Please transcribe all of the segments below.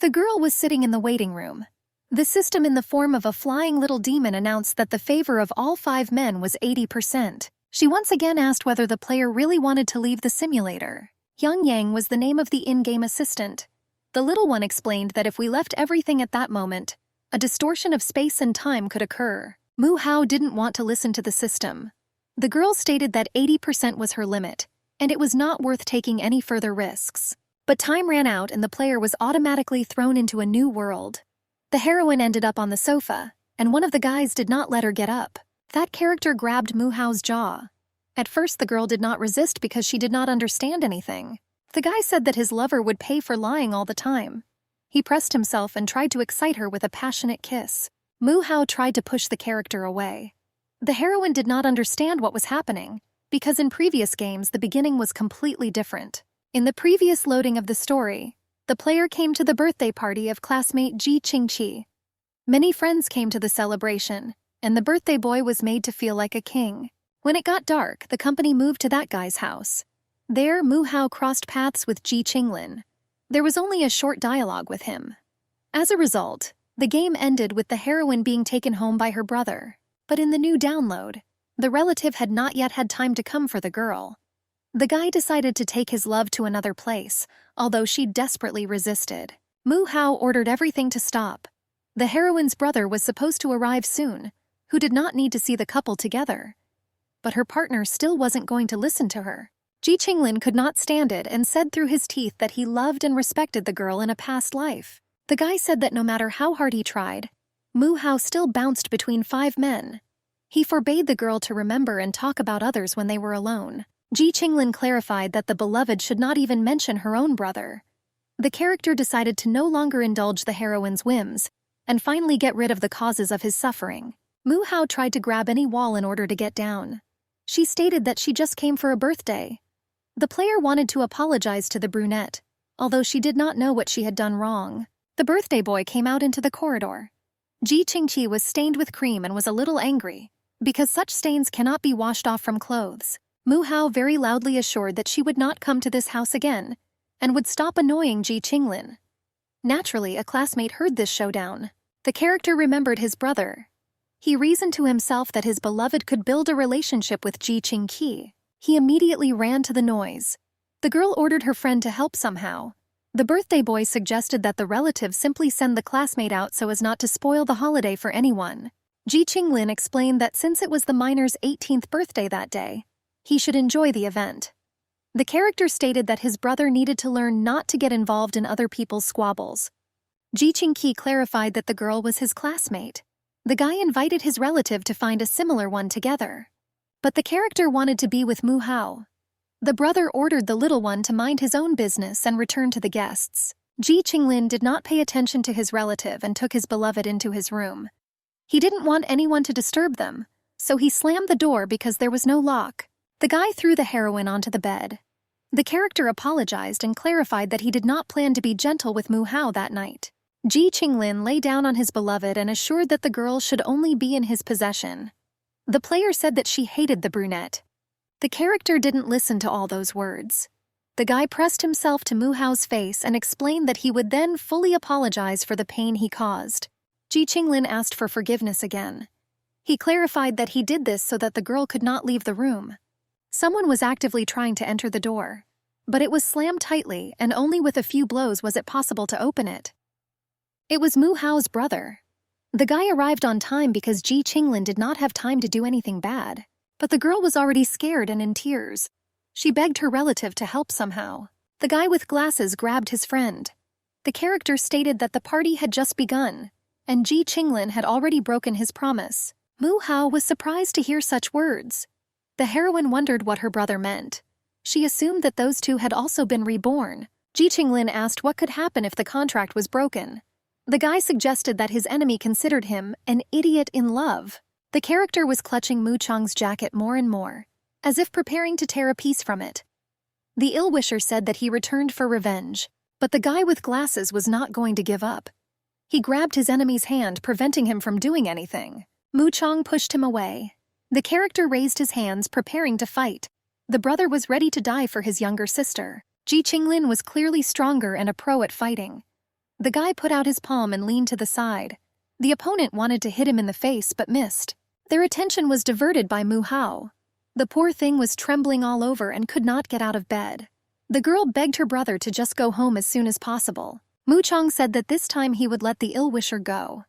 The girl was sitting in the waiting room. The system in the form of a flying little demon announced that the favor of all 5 men was 80%. She once again asked whether the player really wanted to leave the simulator. Young Yang was the name of the in-game assistant. The little one explained that if we left everything at that moment, a distortion of space and time could occur. Mu Hao didn't want to listen to the system. The girl stated that 80% was her limit, and it was not worth taking any further risks. But time ran out and the player was automatically thrown into a new world. The heroine ended up on the sofa, and one of the guys did not let her get up. That character grabbed Mu Hao's jaw. At first the girl did not resist because she did not understand anything. The guy said that his lover would pay for lying all the time. He pressed himself and tried to excite her with a passionate kiss. Mu Hao tried to push the character away. The heroine did not understand what was happening, because in previous games the beginning was completely different. In the previous loading of the story, the player came to the birthday party of classmate Ji Qingqi. Many friends came to the celebration, and the birthday boy was made to feel like a king. When it got dark, the company moved to that guy's house. There, Mu Hao crossed paths with Ji Qinglin. There was only a short dialogue with him. As a result, the game ended with the heroine being taken home by her brother. But in the new download, the relative had not yet had time to come for the girl. The guy decided to take his love to another place, although she desperately resisted. Mu Hao ordered everything to stop. The heroine's brother was supposed to arrive soon, who did not need to see the couple together. But her partner still wasn't going to listen to her. Ji Qinglin could not stand it and said through his teeth that he loved and respected the girl in a past life. The guy said that no matter how hard he tried, Mu Hao still bounced between 5 men. He forbade the girl to remember and talk about others when they were alone. Ji Qinglin clarified that the beloved should not even mention her own brother. The character decided to no longer indulge the heroine's whims, and finally get rid of the causes of his suffering. Mu Hao tried to grab any wall in order to get down. She stated that she just came for a birthday. The player wanted to apologize to the brunette, although she did not know what she had done wrong. The birthday boy came out into the corridor. Ji Qingqi was stained with cream and was a little angry, because such stains cannot be washed off from clothes. Mu Hao very loudly assured that she would not come to this house again, and would stop annoying Ji Qinglin. Naturally, a classmate heard this showdown. The character remembered his brother. He reasoned to himself that his beloved could build a relationship with Ji Qingqi. He immediately ran to the noise. The girl ordered her friend to help somehow. The birthday boy suggested that the relative simply send the classmate out so as not to spoil the holiday for anyone. Ji Qinglin explained that since it was the miner's 18th birthday that day, he should enjoy the event. The character stated that his brother needed to learn not to get involved in other people's squabbles. Ji Qingqi clarified that the girl was his classmate. The guy invited his relative to find a similar one together. But the character wanted to be with Mu Hao. The brother ordered the little one to mind his own business and return to the guests. Ji Qinglin did not pay attention to his relative and took his beloved into his room. He didn't want anyone to disturb them, so he slammed the door because there was no lock. The guy threw the heroine onto the bed. The character apologized and clarified that he did not plan to be gentle with Mu Hao that night. Ji Qinglin lay down on his beloved and assured that the girl should only be in his possession. The player said that she hated the brunette. The character didn't listen to all those words. The guy pressed himself to Mu Hao's face and explained that he would then fully apologize for the pain he caused. Ji Qinglin asked for forgiveness again. He clarified that he did this so that the girl could not leave the room. Someone was actively trying to enter the door, but it was slammed tightly and only with a few blows was it possible to open it. It was Mu Hao's brother. The guy arrived on time because Ji Qinglin did not have time to do anything bad, but the girl was already scared and in tears. She begged her relative to help somehow. The guy with glasses grabbed his friend. The character stated that the party had just begun, and Ji Qinglin had already broken his promise. Mu Hao was surprised to hear such words. The heroine wondered what her brother meant. She assumed that those two had also been reborn. Ji Qinglin asked what could happen if the contract was broken. The guy suggested that his enemy considered him an idiot in love. The character was clutching Mu Chang's jacket more and more, as if preparing to tear a piece from it. The ill-wisher said that he returned for revenge, but the guy with glasses was not going to give up. He grabbed his enemy's hand, preventing him from doing anything. Mu Chang pushed him away. The character raised his hands, preparing to fight. The brother was ready to die for his younger sister. Ji Qinglin was clearly stronger and a pro at fighting. The guy put out his palm and leaned to the side. The opponent wanted to hit him in the face but missed. Their attention was diverted by Mu-Hao. The poor thing was trembling all over and could not get out of bed. The girl begged her brother to just go home as soon as possible. Mu-Chong said that this time he would let the ill-wisher go.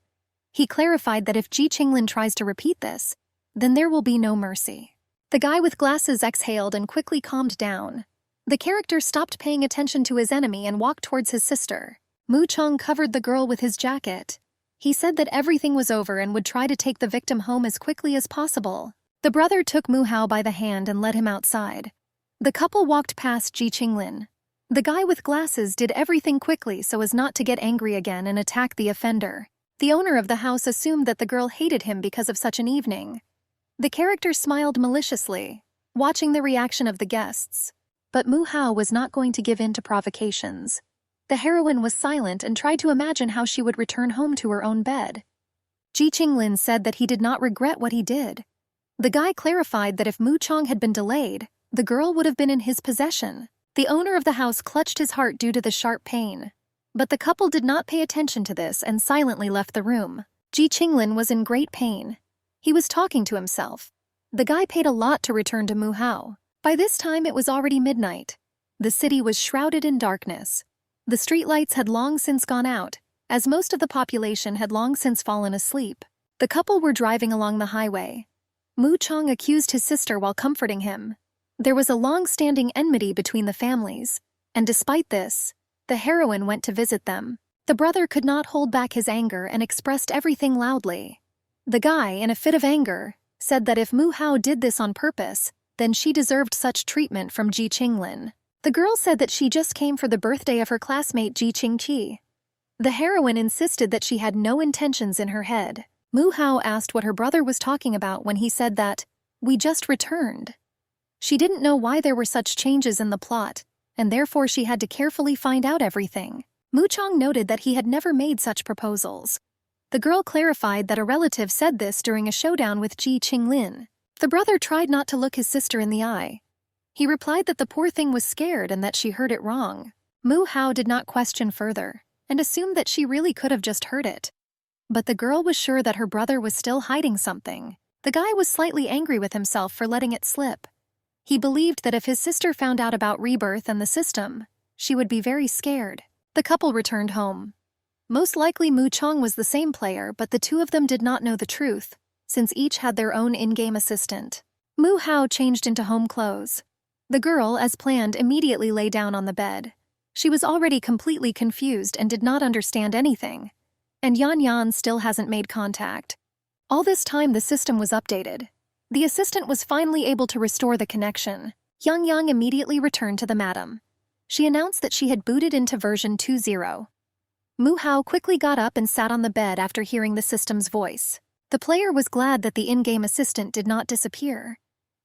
He clarified that if Ji Qinglin tries to repeat this, then there will be no mercy. The guy with glasses exhaled and quickly calmed down. The character stopped paying attention to his enemy and walked towards his sister. Mu-Chong covered the girl with his jacket. He said that everything was over and would try to take the victim home as quickly as possible. The brother took Mu-Hao by the hand and led him outside. The couple walked past Ji Qinglin. The guy with glasses did everything quickly so as not to get angry again and attack the offender. The owner of the house assumed that the girl hated him because of such an evening. The character smiled maliciously, watching the reaction of the guests. But Mu-Hao was not going to give in to provocations. The heroine was silent and tried to imagine how she would return home to her own bed. Ji Qinglin said that he did not regret what he did. The guy clarified that if Mu-Chong had been delayed, the girl would have been in his possession. The owner of the house clutched his heart due to the sharp pain. But the couple did not pay attention to this and silently left the room. Ji Qinglin was in great pain. He was talking to himself. The guy paid a lot to return to Mu-Hao. By this time it was already midnight. The city was shrouded in darkness. The streetlights had long since gone out, as most of the population had long since fallen asleep. The couple were driving along the highway. Mu-Chong accused his sister while comforting him. There was a long-standing enmity between the families, and despite this, the heroine went to visit them. The brother could not hold back his anger and expressed everything loudly. The guy, in a fit of anger, said that if Mu-Hao did this on purpose, then she deserved such treatment from Ji Qinglin. The girl said that she just came for the birthday of her classmate Ji Qingqi. The heroine insisted that she had no intentions in her head. Mu-Hao asked what her brother was talking about when he said that, "We just returned." She didn't know why there were such changes in the plot, and therefore she had to carefully find out everything. Mu-Chong noted that he had never made such proposals. The girl clarified that a relative said this during a showdown with Ji Qinglin. The brother tried not to look his sister in the eye. He replied that the poor thing was scared and that she heard it wrong. Mu-Hao did not question further, and assumed that she really could have just heard it. But the girl was sure that her brother was still hiding something. The guy was slightly angry with himself for letting it slip. He believed that if his sister found out about rebirth and the system, she would be very scared. The couple returned home. Most likely Mu-Chong was the same player, but the two of them did not know the truth, since each had their own in-game assistant. Mu-Hao changed into home clothes. The girl, as planned, immediately lay down on the bed. She was already completely confused and did not understand anything. And Yan still hasn't made contact. All this time the system was updated. The assistant was finally able to restore the connection. Yang immediately returned to the madam. She announced that she had booted into version 2.0. Mu-Hao quickly got up and sat on the bed after hearing the system's voice. The player was glad that the in-game assistant did not disappear.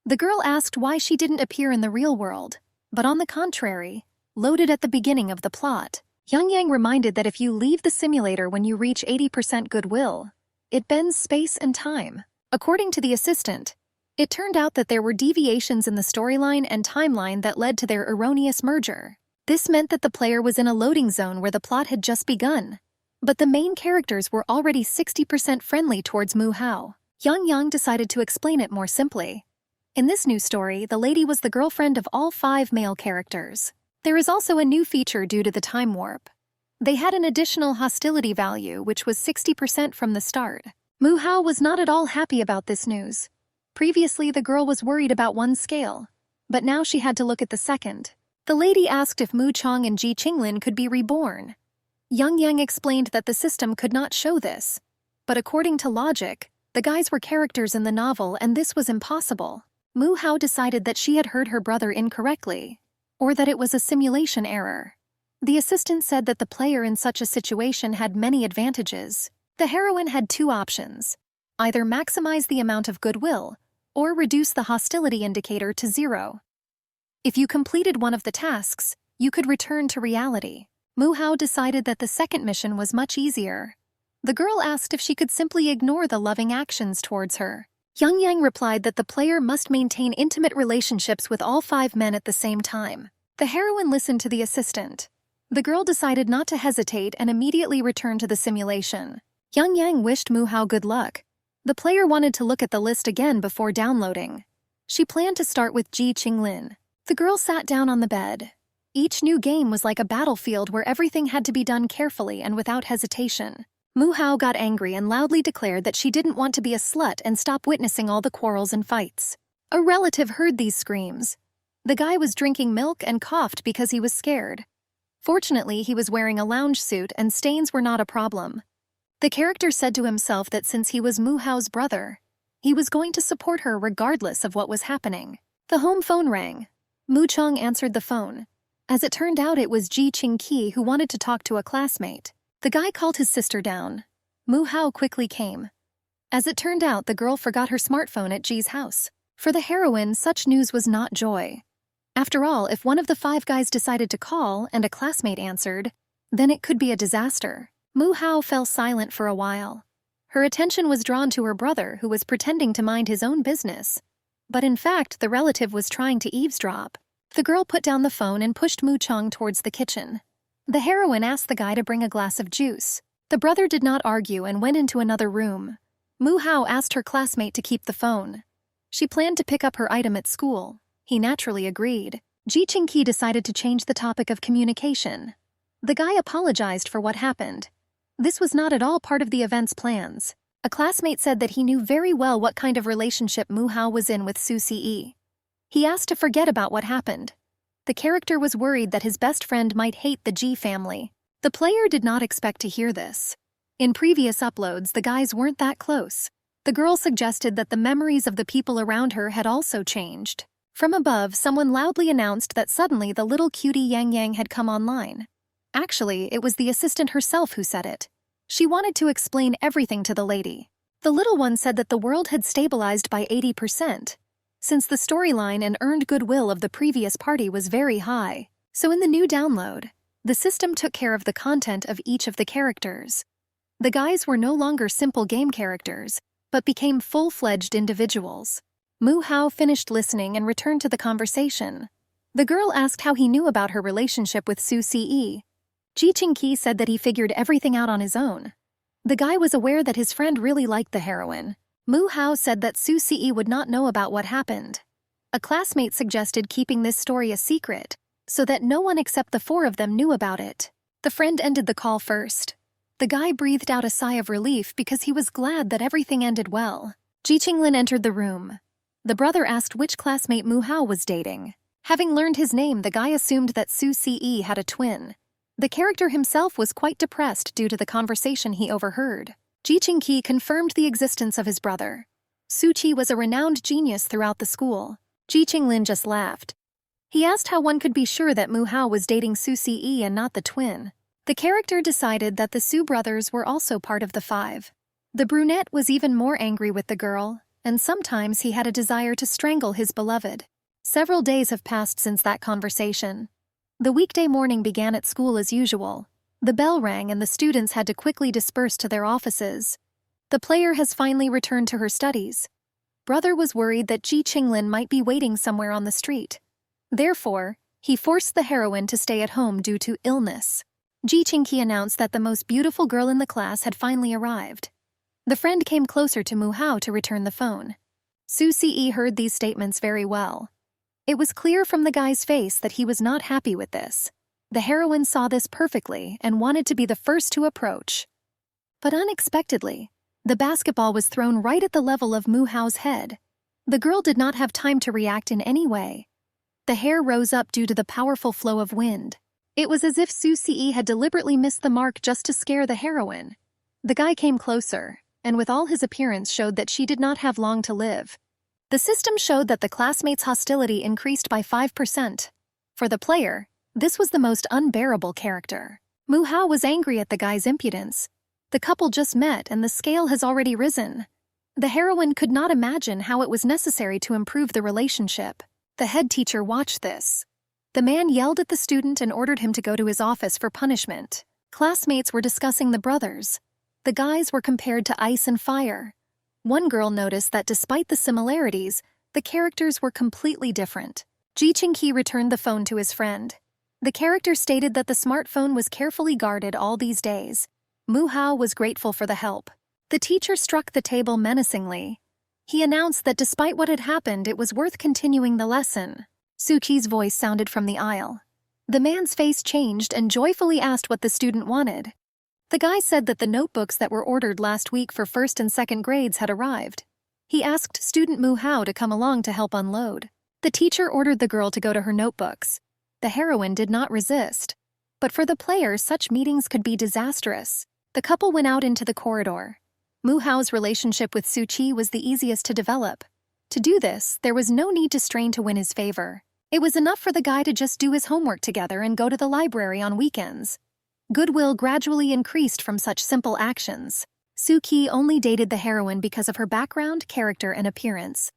The girl asked why she didn't appear in the real world, but on the contrary, loaded at the beginning of the plot. Yang reminded that if you leave the simulator when you reach 80% goodwill, it bends space and time. According to the assistant, it turned out that there were deviations in the storyline and timeline that led to their erroneous merger. This meant that the player was in a loading zone where the plot had just begun. But the main characters were already 60% friendly towards Mu-Hao. Yang decided to explain it more simply. In this new story, the lady was the girlfriend of all 5 male characters. There is also a new feature due to the time warp. They had an additional hostility value, which was 60% from the start. Mu-Hao was not at all happy about this news. Previously, the girl was worried about one scale, but now she had to look at the second. The lady asked if Mu-Chong and Ji Qinglin could be reborn. Yang explained that the system could not show this, but according to logic, the guys were characters in the novel and this was impossible. Mu-Hao decided that she had heard her brother incorrectly, or that it was a simulation error. The assistant said that the player in such a situation had many advantages. The heroine had 2 options: either maximize the amount of goodwill, or reduce the hostility indicator to 0. If you completed one of the tasks, you could return to reality. Mu-Hao decided that the second mission was much easier. The girl asked if she could simply ignore the loving actions towards her. Yang replied that the player must maintain intimate relationships with all 5 men at the same time. The heroine listened to the assistant. The girl decided not to hesitate and immediately returned to the simulation. Yang Yang wished Mu Hao good luck. The player wanted to look at the list again before downloading. She planned to start with Ji Qinglin. The girl sat down on the bed. Each new game was like a battlefield where everything had to be done carefully and without hesitation. Mu Hao got angry and loudly declared that she didn't want to be a slut and stop witnessing all the quarrels and fights. A relative heard these screams. The guy was drinking milk and coughed because he was scared. Fortunately, he was wearing a lounge suit and stains were not a problem. The character said to himself that since he was Mu Hao's brother, he was going to support her regardless of what was happening. The home phone rang. Mu Cheng answered the phone. As it turned out, it was Ji Qingqi who wanted to talk to a classmate. The guy called his sister down. Mu Hao quickly came. As it turned out, the girl forgot her smartphone at Ji's house. For the heroine, such news was not joy. After all, if one of the 5 guys decided to call and a classmate answered, then it could be a disaster. Mu Hao fell silent for a while. Her attention was drawn to her brother, who was pretending to mind his own business. But in fact, the relative was trying to eavesdrop. The girl put down the phone and pushed Mu Cheng towards the kitchen. The heroine asked the guy to bring a glass of juice. The brother did not argue and went into another room. Mu Hao asked her classmate to keep the phone. She planned to pick up her item at school. He naturally agreed. Ji Qingqi decided to change the topic of communication. The guy apologized for what happened. This was not at all part of the event's plans. A classmate said that he knew very well what kind of relationship Mu Hao was in with Su Ce. He asked to forget about what happened. The character was worried that his best friend might hate the Ji family. The player did not expect to hear this. In previous uploads, the guys weren't that close. The girl suggested that the memories of the people around her had also changed. From above, someone loudly announced that suddenly the little cutie Yang Yang had come online. Actually, it was the assistant herself who said it. She wanted to explain everything to the lady. The little one said that the world had stabilized by 80%, since the storyline and earned goodwill of the previous party was very high. So in the new download, the system took care of the content of each of the characters. The guys were no longer simple game characters, but became full-fledged individuals. Mu Hao finished listening and returned to the conversation. The girl asked how he knew about her relationship with Su Ce. Ji Qingqi said that he figured everything out on his own. The guy was aware that his friend really liked the heroine. Mu Hao said that Su Ce would not know about what happened. A classmate suggested keeping this story a secret, so that no one except the 4 of them knew about it. The friend ended the call first. The guy breathed out a sigh of relief because he was glad that everything ended well. Ji Qinglin entered the room. The brother asked which classmate Mu Hao was dating. Having learned his name, the guy assumed that Su Ce had a twin. The character himself was quite depressed due to the conversation he overheard. Ji Qingqi confirmed the existence of his brother. Su Qi was a renowned genius throughout the school. Ji Qinglin just laughed. He asked how one could be sure that Mu Hao was dating Su Ce and not the twin. The character decided that the Su brothers were also part of the 5. The brunette was even more angry with the girl, and sometimes he had a desire to strangle his beloved. Several days have passed since that conversation. The weekday morning began at school as usual. The bell rang and the students had to quickly disperse to their offices. The player has finally returned to her studies. Brother was worried that Ji Qinglin might be waiting somewhere on the street. Therefore, he forced the heroine to stay at home due to illness. Ji Qingqi announced that the most beautiful girl in the class had finally arrived. The friend came closer to Mu Hao to return the phone. Su Ce heard these statements very well. It was clear from the guy's face that he was not happy with this. The heroine saw this perfectly and wanted to be the first to approach. But unexpectedly, the basketball was thrown right at the level of Mu Hao's head. The girl did not have time to react in any way. The hair rose up due to the powerful flow of wind. It was as if Su Ce had deliberately missed the mark just to scare the heroine. The guy came closer, and with all his appearance showed that she did not have long to live. The system showed that the classmates' hostility increased by 5%. For the player, this was the most unbearable character. Mu Hao was angry at the guy's impudence. The couple just met and the scale has already risen. The heroine could not imagine how it was necessary to improve the relationship. The head teacher watched this. The man yelled at the student and ordered him to go to his office for punishment. Classmates were discussing the brothers. The guys were compared to ice and fire. One girl noticed that despite the similarities, the characters were completely different. Ji Qingqi returned the phone to his friend. The character stated that the smartphone was carefully guarded all these days. Mu-hao was grateful for the help. The teacher struck the table menacingly. He announced that despite what had happened, it was worth continuing the lesson. Suki's voice sounded from the aisle. The man's face changed and joyfully asked what the student wanted. The guy said that the notebooks that were ordered last week for first and second grades had arrived. He asked student Mu-hao to come along to help unload. The teacher ordered the girl to go to her notebooks. The heroine did not resist. But for the player, such meetings could be disastrous. The couple went out into the corridor. Mu-hao's relationship with Suchi was the easiest to develop. To do this, there was no need to strain to win his favor. It was enough for the guy to just do his homework together and go to the library on weekends. Goodwill gradually increased from such simple actions. Suki only dated the heroine because of her background, character, and appearance.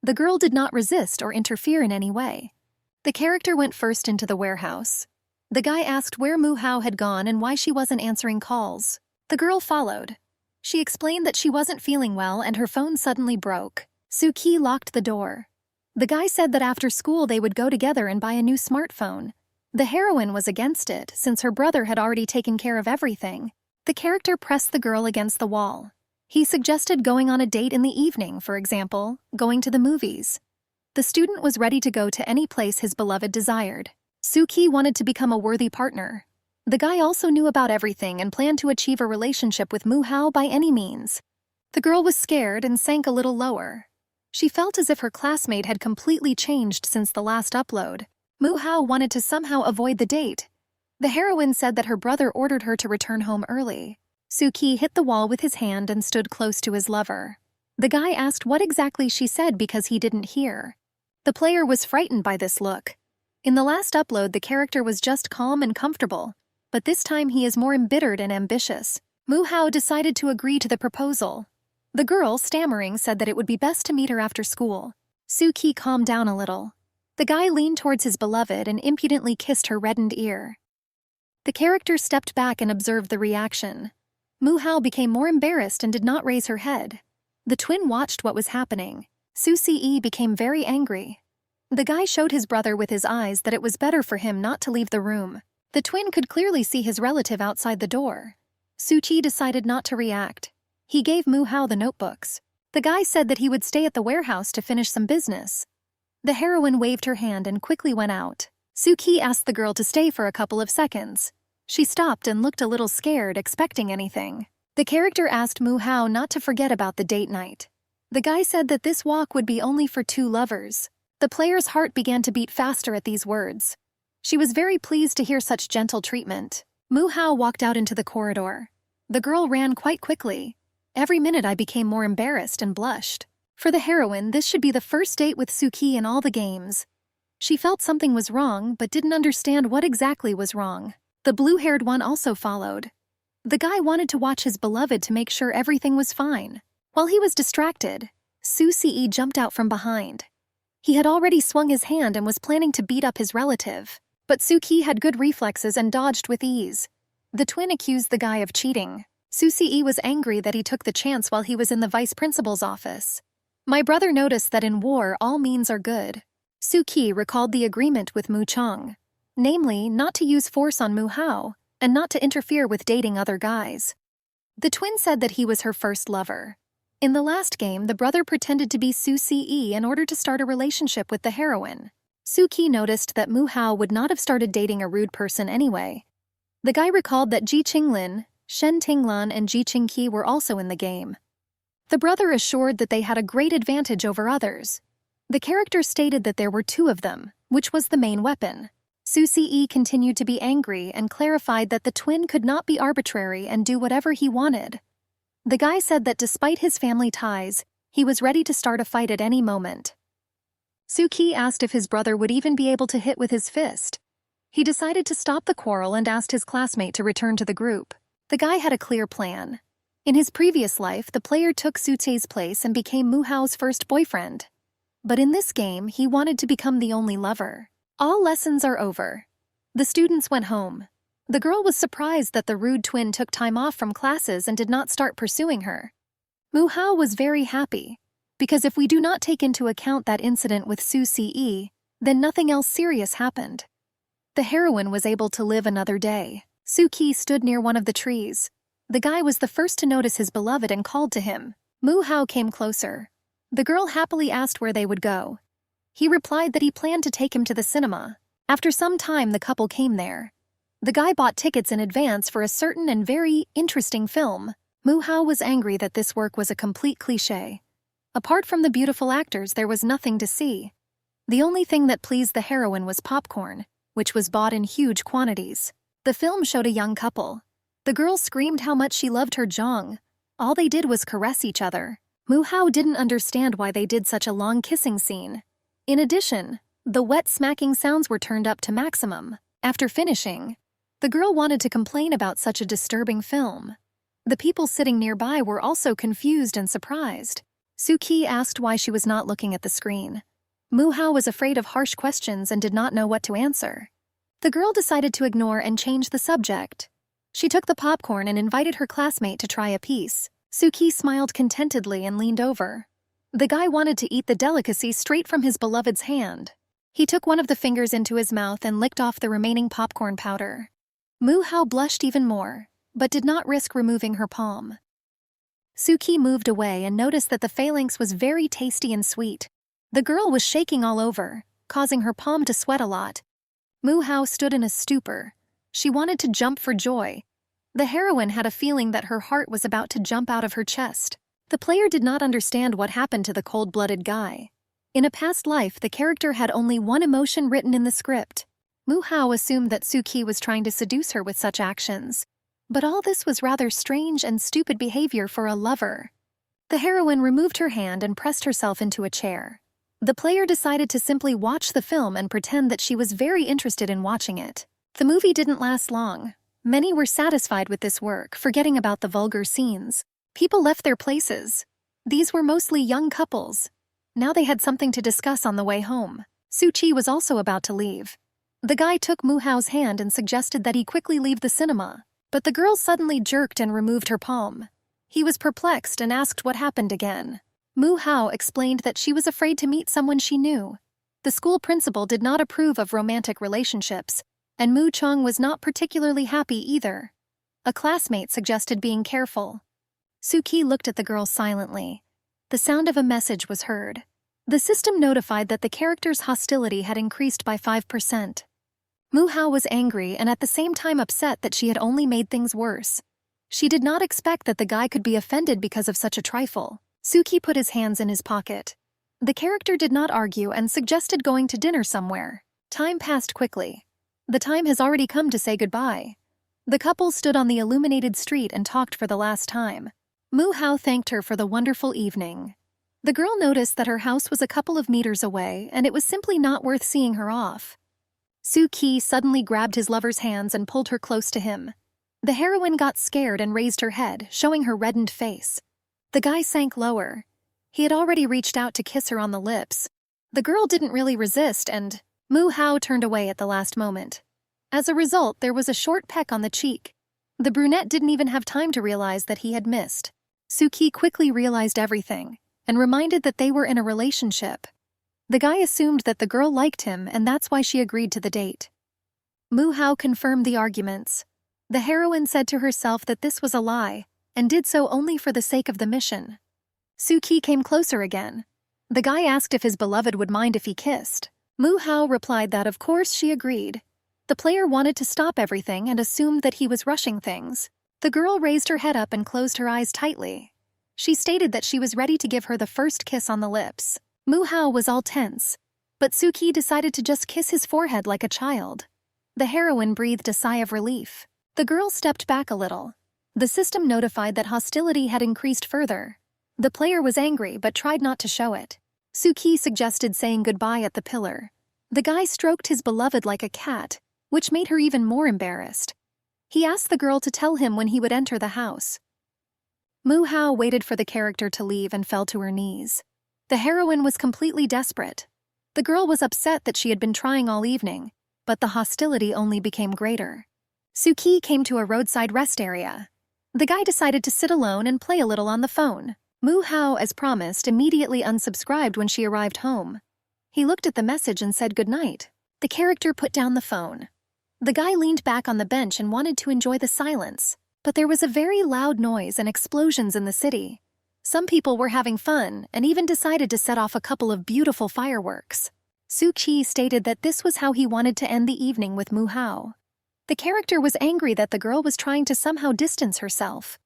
The girl did not resist or interfere in any way. The character went first into the warehouse. The guy asked where Mu-hao had gone and why she wasn't answering calls. The girl followed. She explained that she wasn't feeling well and her phone suddenly broke. Suki locked the door. The guy said that after school they would go together and buy a new smartphone. The heroine was against it, since her brother had already taken care of everything. The character pressed the girl against the wall. He suggested going on a date in the evening, for example, going to the movies. The student was ready to go to any place his beloved desired. Suki wanted to become a worthy partner. The guy also knew about everything and planned to achieve a relationship with Mu-hao by any means. The girl was scared and sank a little lower. She felt as if her classmate had completely changed since the last upload. Mu-hao wanted to somehow avoid the date. The heroine said that her brother ordered her to return home early. Suki hit the wall with his hand and stood close to his lover. The guy asked what exactly she said because he didn't hear. The player was frightened by this look. In the last upload, the character was just calm and comfortable, but this time he is more embittered and ambitious. Mu-hao decided to agree to the proposal. The girl, stammering, said that it would be best to meet her after school. Suki calmed down a little. The guy leaned towards his beloved and impudently kissed her reddened ear. The character stepped back and observed the reaction. Mu-hao became more embarrassed and did not raise her head. The twin watched what was happening. Suci became very angry. The guy showed his brother with his eyes that it was better for him not to leave the room. The twin could clearly see his relative outside the door. Suchi decided not to react. He gave Mu-hao the notebooks. The guy said that he would stay at the warehouse to finish some business. The heroine waved her hand and quickly went out. Suki asked the girl to stay for a couple of seconds. She stopped and looked a little scared, expecting anything. The character asked Mu-hao not to forget about the date night. The guy said that this walk would be only for two lovers. The player's heart began to beat faster at these words. She was very pleased to hear such gentle treatment. Mu-hao walked out into the corridor. The girl ran quite quickly. Every minute I became more embarrassed and blushed. For the heroine, this should be the first date with Suki in all the games. She felt something was wrong, but didn't understand what exactly was wrong. The blue-haired one also followed. The guy wanted to watch his beloved to make sure everything was fine. While he was distracted, Suci jumped out from behind. He had already swung his hand and was planning to beat up his relative. But Suki had good reflexes and dodged with ease. The twin accused the guy of cheating. Suci was angry that he took the chance while he was in the vice principal's office. My brother noticed that in war all means are good. Suki recalled the agreement with Mu Chong, namely, not to use force on Mu-hao and not to interfere with dating other guys. The twin said that he was her first lover. In the last game, the brother pretended to be Suci in order to start a relationship with the heroine. Suki noticed that Mu-hao would not have started dating a rude person anyway. The guy recalled that Ji Qinglin, Shen Tinglan, and Ji Qingqi were also in the game. The brother assured that they had a great advantage over others. The character stated that there were two of them, which was the main weapon. Suci continued to be angry and clarified that the twin could not be arbitrary and do whatever he wanted. The guy said that despite his family ties, he was ready to start a fight at any moment. Suki asked if his brother would even be able to hit with his fist. He decided to stop the quarrel and asked his classmate to return to the group. The guy had a clear plan. In his previous life, the player took Suci's place and became Mu-hao's first boyfriend. But in this game, he wanted to become the only lover. All lessons are over. The students went home. The girl was surprised that the rude twin took time off from classes and did not start pursuing her. Mu-hao was very happy, because if we do not take into account that incident with Suci, then nothing else serious happened. The heroine was able to live another day. Suki stood near one of the trees. The guy was the first to notice his beloved and called to him. Mu-Hao came closer. The girl happily asked where they would go. He replied that he planned to take him to the cinema. After some time, the couple came there. The guy bought tickets in advance for a certain and very interesting film. Mu-Hao was angry that this work was a complete cliché. Apart from the beautiful actors, there was nothing to see. The only thing that pleased the heroine was popcorn, which was bought in huge quantities. The film showed a young couple. The girl screamed how much she loved her Zhang. All they did was caress each other. Mu-Hao didn't understand why they did such a long kissing scene. In addition, the wet smacking sounds were turned up to maximum. After finishing, the girl wanted to complain about such a disturbing film. The people sitting nearby were also confused and surprised. Suki asked why she was not looking at the screen. Mu-Hao was afraid of harsh questions and did not know what to answer. The girl decided to ignore and change the subject. She took the popcorn and invited her classmate to try a piece. Suki smiled contentedly and leaned over. The guy wanted to eat the delicacy straight from his beloved's hand. He took one of the fingers into his mouth and licked off the remaining popcorn powder. Mu-Hao blushed even more, but did not risk removing her palm. Suki moved away and noticed that the phalanx was very tasty and sweet. The girl was shaking all over, causing her palm to sweat a lot. Mu-Hao stood in a stupor. She wanted to jump for joy. The heroine had a feeling that her heart was about to jump out of her chest. The player did not understand what happened to the cold-blooded guy. In a past life, the character had only one emotion written in the script. Mu-Hao assumed that Suki was trying to seduce her with such actions. But all this was rather strange and stupid behavior for a lover. The heroine removed her hand and pressed herself into a chair. The player decided to simply watch the film and pretend that she was very interested in watching it. The movie didn't last long. Many were satisfied with this work, forgetting about the vulgar scenes. People left their places. These were mostly young couples. Now they had something to discuss on the way home. Suchi was also about to leave. The guy took Mu-Hao's hand and suggested that he quickly leave the cinema. But the girl suddenly jerked and removed her palm. He was perplexed and asked what happened again. Mu-Hao explained that she was afraid to meet someone she knew. The school principal did not approve of romantic relationships, and Mu Chong was not particularly happy either. A classmate suggested being careful. Suki looked at the girl silently. The sound of a message was heard. The system notified that the character's hostility had increased by 5%. Mu-Hao was angry and at the same time upset that she had only made things worse. She did not expect that the guy could be offended because of such a trifle. Suki put his hands in his pocket. The character did not argue and suggested going to dinner somewhere. Time passed quickly. The time has already come to say goodbye. The couple stood on the illuminated street and talked for the last time. Mu-Hao thanked her for the wonderful evening. The girl noticed that her house was a couple of meters away and it was simply not worth seeing her off. Suki suddenly grabbed his lover's hands and pulled her close to him. The heroine got scared and raised her head, showing her reddened face. The guy sank lower. He had already reached out to kiss her on the lips. The girl didn't really resist and Mu-Hao turned away at the last moment. As a result, there was a short peck on the cheek. The brunette didn't even have time to realize that he had missed. Suki quickly realized everything and reminded that they were in a relationship. The guy assumed that the girl liked him and that's why she agreed to the date. Mu-Hao confirmed the arguments. The heroine said to herself that this was a lie and did so only for the sake of the mission. Suki came closer again. The guy asked if his beloved would mind if he kissed. Mu-Hao replied that of course she agreed. The player wanted to stop everything and assumed that he was rushing things. The girl raised her head up and closed her eyes tightly. She stated that she was ready to give her the first kiss on the lips. Mu-Hao was all tense, but Suki decided to just kiss his forehead like a child. The heroine breathed a sigh of relief. The girl stepped back a little. The system notified that hostility had increased further. The player was angry but tried not to show it. Suki suggested saying goodbye at the pillar. The guy stroked his beloved like a cat, which made her even more embarrassed. He asked the girl to tell him when he would enter the house. Mu-Hao waited for the character to leave and fell to her knees. The heroine was completely desperate. The girl was upset that she had been trying all evening, but the hostility only became greater. Suki came to a roadside rest area. The guy decided to sit alone and play a little on the phone. Mu-Hao, as promised, immediately unsubscribed when she arrived home. He looked at the message and said goodnight. The character put down the phone. The guy leaned back on the bench and wanted to enjoy the silence, but there was a very loud noise and explosions in the city. Some people were having fun and even decided to set off a couple of beautiful fireworks. Soo-ki stated that this was how he wanted to end the evening with Moo-hao. The character was angry that the girl was trying to somehow distance herself.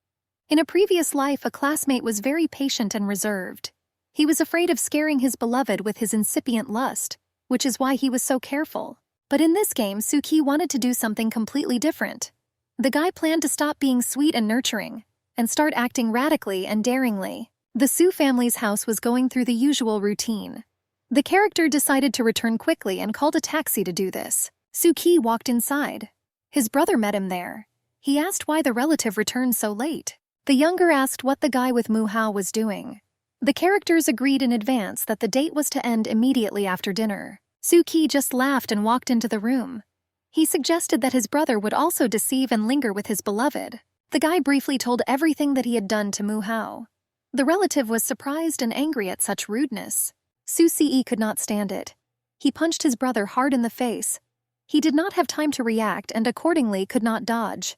In a previous life, a classmate was very patient and reserved. He was afraid of scaring his beloved with his incipient lust, which is why he was so careful. But in this game, Soo-ki wanted to do something completely different. The guy planned to stop being sweet and nurturing, and start acting radically and daringly. The Soo family's house was going through the usual routine. The character decided to return quickly and called a taxi to do this. Soo-ki walked inside. His brother met him there. He asked why the relative returned so late. The younger asked what the guy with Moo-hao was doing. The characters agreed in advance that the date was to end immediately after dinner. Soo-ki just laughed and walked into the room. He suggested that his brother would also deceive and linger with his beloved. The guy briefly told everything that he had done to Moo-hao. The relative was surprised and angry at such rudeness. Soo-ki could not stand it. He punched his brother hard in the face. He did not have time to react and accordingly could not dodge.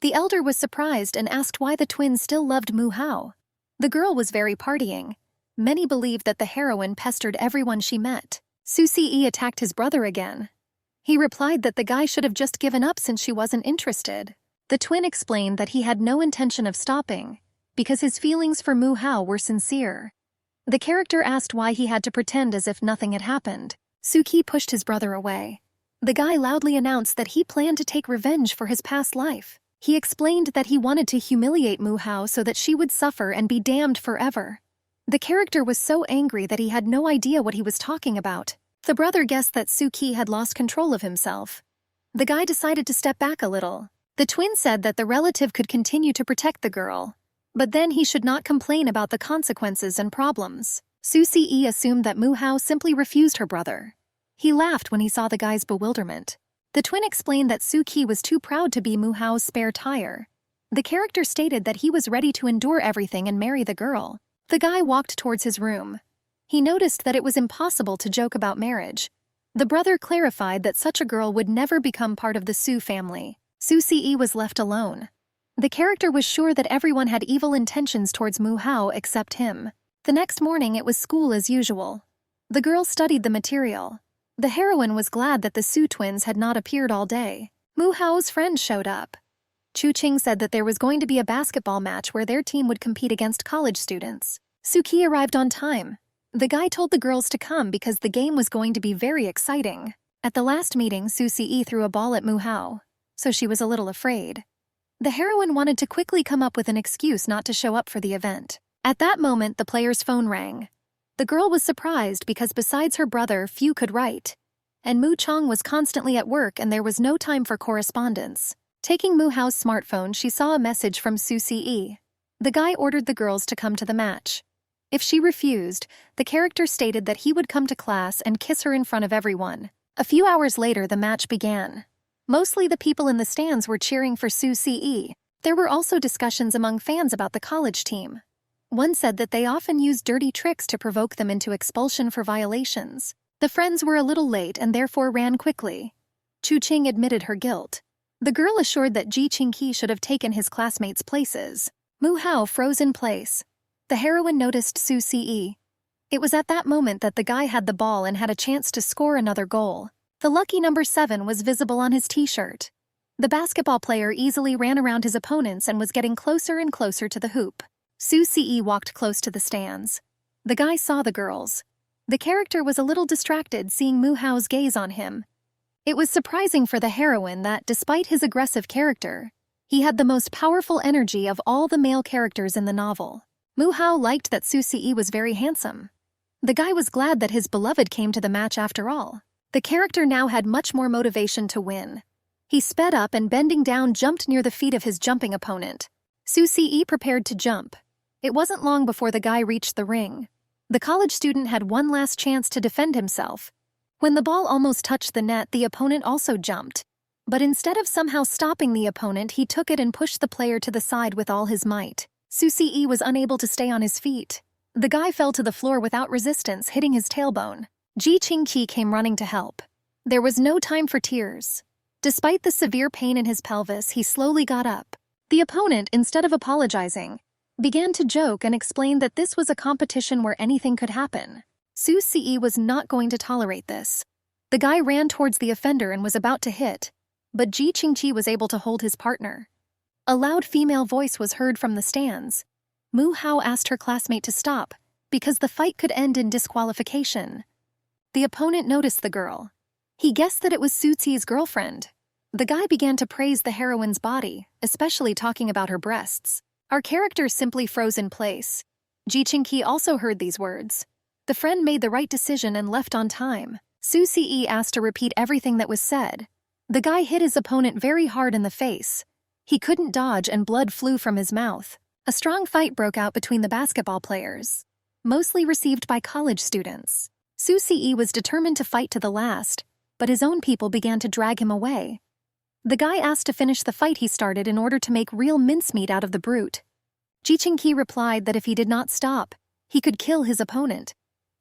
The elder was surprised and asked why the twins still loved Moo-hao. The girl was very partying. Many believed that the heroine pestered everyone she met. Soo-ki attacked his brother again. He replied that the guy should have just given up since she wasn't interested. The twin explained that he had no intention of stopping, because his feelings for Moo-hao were sincere. The character asked why he had to pretend as if nothing had happened. Soo-ki pushed his brother away. The guy loudly announced that he planned to take revenge for his past life. He explained that he wanted to humiliate Moo-hao so that she would suffer and be damned forever. The character was so angry that he had no idea what he was talking about. The brother guessed that Soo-ki had lost control of himself. The guy decided to step back a little. The twin said that the relative could continue to protect the girl, but then he should not complain about the consequences and problems. Soo-ki assumed that Moo-hao simply refused her brother. He laughed when he saw the guy's bewilderment. The twin explained that Soo-ki was too proud to be Moo-hao's spare tire. The character stated that he was ready to endure everything and marry the girl. The guy walked towards his room. He noticed that it was impossible to joke about marriage. The brother clarified that such a girl would never become part of the Soo family. Soo-ki was left alone. The character was sure that everyone had evil intentions towards Moo-hao except him. The next morning it was school as usual. The girl studied the material. The heroine was glad that the Soo twins had not appeared all day. Moo-hao's friends showed up. Chu-ching said that there was going to be a basketball match where their team would compete against college students. Soo-ki arrived on time. The guy told the girls to come because the game was going to be very exciting. At the last meeting, Soo-ki threw a ball at Moo-hao, so she was a little afraid. The heroine wanted to quickly come up with an excuse not to show up for the event. At that moment, the player's phone rang. The girl was surprised because besides her brother, few could write. And Moo-chong was constantly at work and there was no time for correspondence. Taking Moo-hao's smartphone, she saw a message from Soo-ki. The guy ordered the girls to come to the match. If she refused, the character stated that he would come to class and kiss her in front of everyone. A few hours later, the match began. Mostly the people in the stands were cheering for Soo-ki. There were also discussions among fans about the college team. One said that they often used dirty tricks to provoke them into expulsion for violations. The friends were a little late and therefore ran quickly. Chu-ching admitted her guilt. The girl assured that Ji-ching-ki should have taken his classmates' places. Moo-hao froze in place. The heroine noticed Soo-ki. It was at that moment that the guy had the ball and had a chance to score another goal. The lucky number 7 was visible on his t-shirt. The basketball player easily ran around his opponents and was getting closer and closer to the hoop. Soo-ki walked close to the stands. The guy saw the girls. The character was a little distracted seeing Moo-hao's gaze on him. It was surprising for the heroine that, despite his aggressive character, he had the most powerful energy of all the male characters in the novel. Moo-hao liked that Soo-ki was very handsome. The guy was glad that his beloved came to the match after all. The character now had much more motivation to win. He sped up and bending down jumped near the feet of his jumping opponent. Soo-ki prepared to jump. It wasn't long before the guy reached the ring. The college student had one last chance to defend himself. When the ball almost touched the net, the opponent also jumped. But instead of somehow stopping the opponent, he took it and pushed the player to the side with all his might. Soo-ki was unable to stay on his feet. The guy fell to the floor without resistance, hitting his tailbone. Ji-ching-ki came running to help. There was no time for tears. Despite the severe pain in his pelvis, he slowly got up. The opponent, instead of apologizing, began to joke and explain that this was a competition where anything could happen. Su Ce was not going to tolerate this. The guy ran towards the offender and was about to hit, but Ji Qingqi was able to hold his partner. A loud female voice was heard from the stands. Mu Hao asked her classmate to stop, because the fight could end in disqualification. The opponent noticed the girl. He guessed that it was Su Ce's girlfriend. The guy began to praise the heroine's body, especially talking about her breasts. Our character simply froze in place. Ji Qingqi also heard these words. The friend made the right decision and left on time. Su Ce asked to repeat everything that was said. The guy hit his opponent very hard in the face. He couldn't dodge and blood flew from his mouth. A strong fight broke out between the basketball players, mostly received by college students. Su Ce was determined to fight to the last, but his own people began to drag him away. The guy asked to finish the fight he started in order to make real mincemeat out of the brute. Ji Qingqi replied that if he did not stop, he could kill his opponent.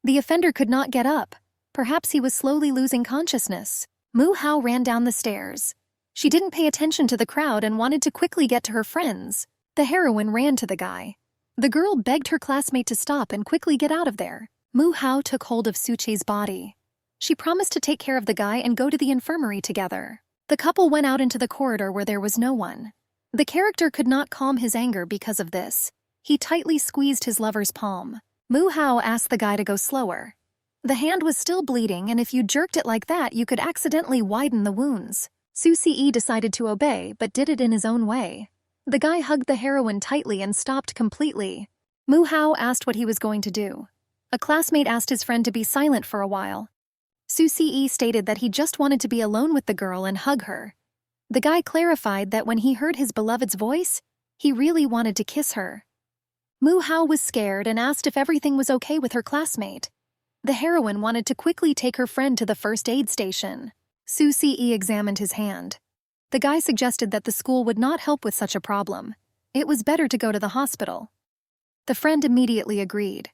The offender could not get up. Perhaps he was slowly losing consciousness. Mu Hao ran down the stairs. She didn't pay attention to the crowd and wanted to quickly get to her friends. The heroine ran to the guy. The girl begged her classmate to stop and quickly get out of there. Mu Hao took hold of Su Ce's body. She promised to take care of the guy and go to the infirmary together. The couple went out into the corridor where there was no one. The character could not calm his anger because of this. He tightly squeezed his lover's palm. Mu Hao asked the guy to go slower. The hand was still bleeding, and if you jerked it like that, you could accidentally widen the wounds. Su Ce decided to obey, but did it in his own way. The guy hugged the heroine tightly and stopped completely. Mu Hao asked what he was going to do. A classmate asked his friend to be silent for a while. Su Ce stated that he just wanted to be alone with the girl and hug her. The guy clarified that when he heard his beloved's voice, he really wanted to kiss her. Mu Hao was scared and asked if everything was okay with her classmate. The heroine wanted to quickly take her friend to the first aid station. Su Ce examined his hand. The guy suggested that the school would not help with such a problem. It was better to go to the hospital. The friend immediately agreed.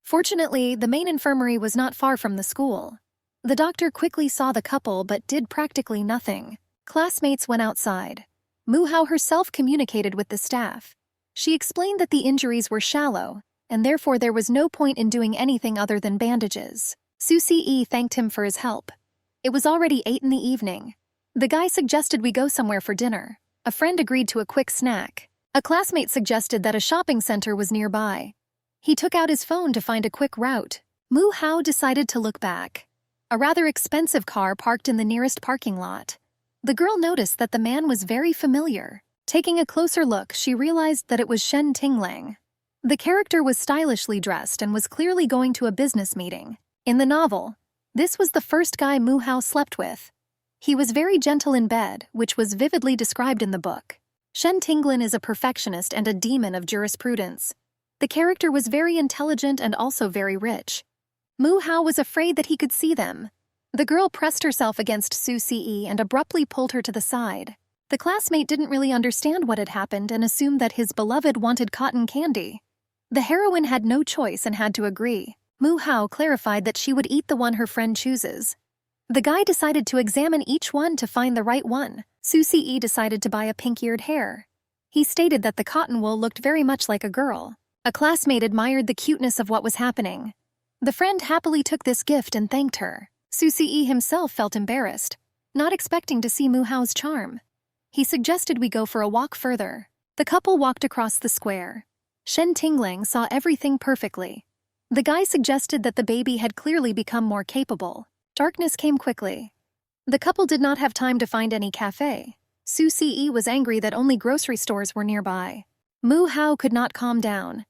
Fortunately, the main infirmary was not far from the school. The doctor quickly saw the couple but did practically nothing. Classmates went outside. Mu Hao herself communicated with the staff. She explained that the injuries were shallow, and therefore there was no point in doing anything other than bandages. Su Ce thanked him for his help. It was already 8 in the evening. The guy suggested we go somewhere for dinner. A friend agreed to a quick snack. A classmate suggested that a shopping center was nearby. He took out his phone to find a quick route. Mu Hao decided to look back. A rather expensive car parked in the nearest parking lot. The girl noticed that the man was very familiar. Taking a closer look, she realized that it was Shen Tinglang. The character was stylishly dressed and was clearly going to a business meeting. In the novel, this was the first guy Mu Hao slept with. He was very gentle in bed, which was vividly described in the book. Shen Tinglan is a perfectionist and a demon of jurisprudence. The character was very intelligent and also very rich. Mu Hao was afraid that he could see them. The girl pressed herself against Su Ce and abruptly pulled her to the side. The classmate didn't really understand what had happened and assumed that his beloved wanted cotton candy. The heroine had no choice and had to agree. Mu Hao clarified that she would eat the one her friend chooses. The guy decided to examine each one to find the right one. Su Ce decided to buy a pink-eared hare. He stated that the cotton wool looked very much like a girl. A classmate admired the cuteness of what was happening. The friend happily took this gift and thanked her. Su Ce himself felt embarrassed, not expecting to see Mu Hao's charm. He suggested we go for a walk further. The couple walked across the square. Shen Tinglang saw everything perfectly. The guy suggested that the baby had clearly become more capable. Darkness came quickly. The couple did not have time to find any cafe. Su Ce was angry that only grocery stores were nearby. Mu Hao could not calm down.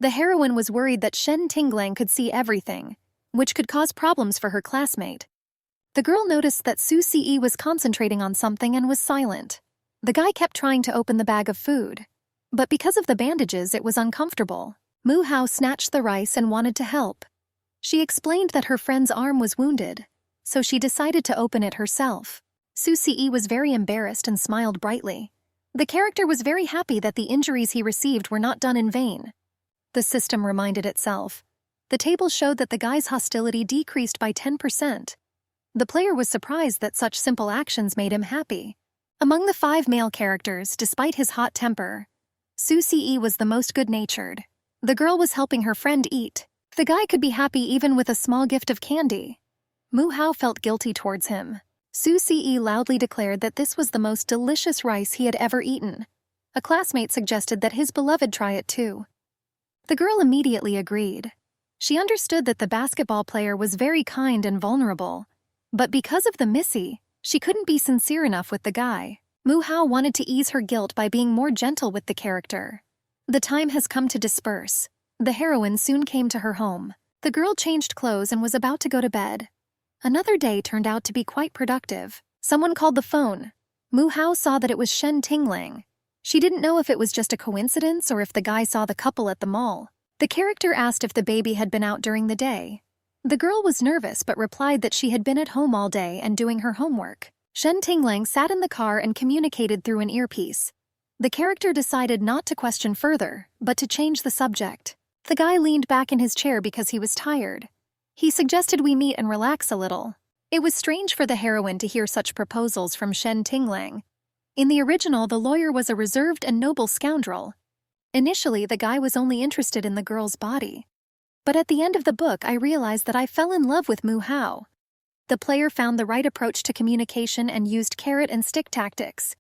The heroine was worried that Shen Tinglang could see everything, which could cause problems for her classmate. The girl noticed that Su Ce was concentrating on something and was silent. The guy kept trying to open the bag of food, but because of the bandages it was uncomfortable. Mu Hao snatched the rice and wanted to help. She explained that her friend's arm was wounded, so she decided to open it herself. Su Ce was very embarrassed and smiled brightly. The character was very happy that the injuries he received were not done in vain. The system reminded itself. The table showed that the guy's hostility decreased by 10%. The player was surprised that such simple actions made him happy. Among the 5 male characters, despite his hot temper, Su-See was the most good-natured. The girl was helping her friend eat. The guy could be happy even with a small gift of candy. Mu-Hao felt guilty towards him. Su-See loudly declared that this was the most delicious rice he had ever eaten. A classmate suggested that his beloved try it too. The girl immediately agreed. She understood that the basketball player was very kind and vulnerable, but because of the Missy, she couldn't be sincere enough with the guy. Mu-Hao wanted to ease her guilt by being more gentle with the character. The time has come to disperse. The heroine soon came to her home. The girl changed clothes and was about to go to bed. Another day turned out to be quite productive. Someone called the phone. Mu-Hao saw that it was Shen Tingling. She didn't know if it was just a coincidence or if the guy saw the couple at the mall. The character asked if the baby had been out during the day. The girl was nervous but replied that she had been at home all day and doing her homework. Shen Tingling sat in the car and communicated through an earpiece. The character decided not to question further, but to change the subject. The guy leaned back in his chair because he was tired. He suggested we meet and relax a little. It was strange for the heroine to hear such proposals from Shen Tingling. In the original, the lawyer was a reserved and noble scoundrel. Initially, the guy was only interested in the girl's body. But at the end of the book, I realized that I fell in love with Mu-Hao. The player found the right approach to communication and used carrot and stick tactics.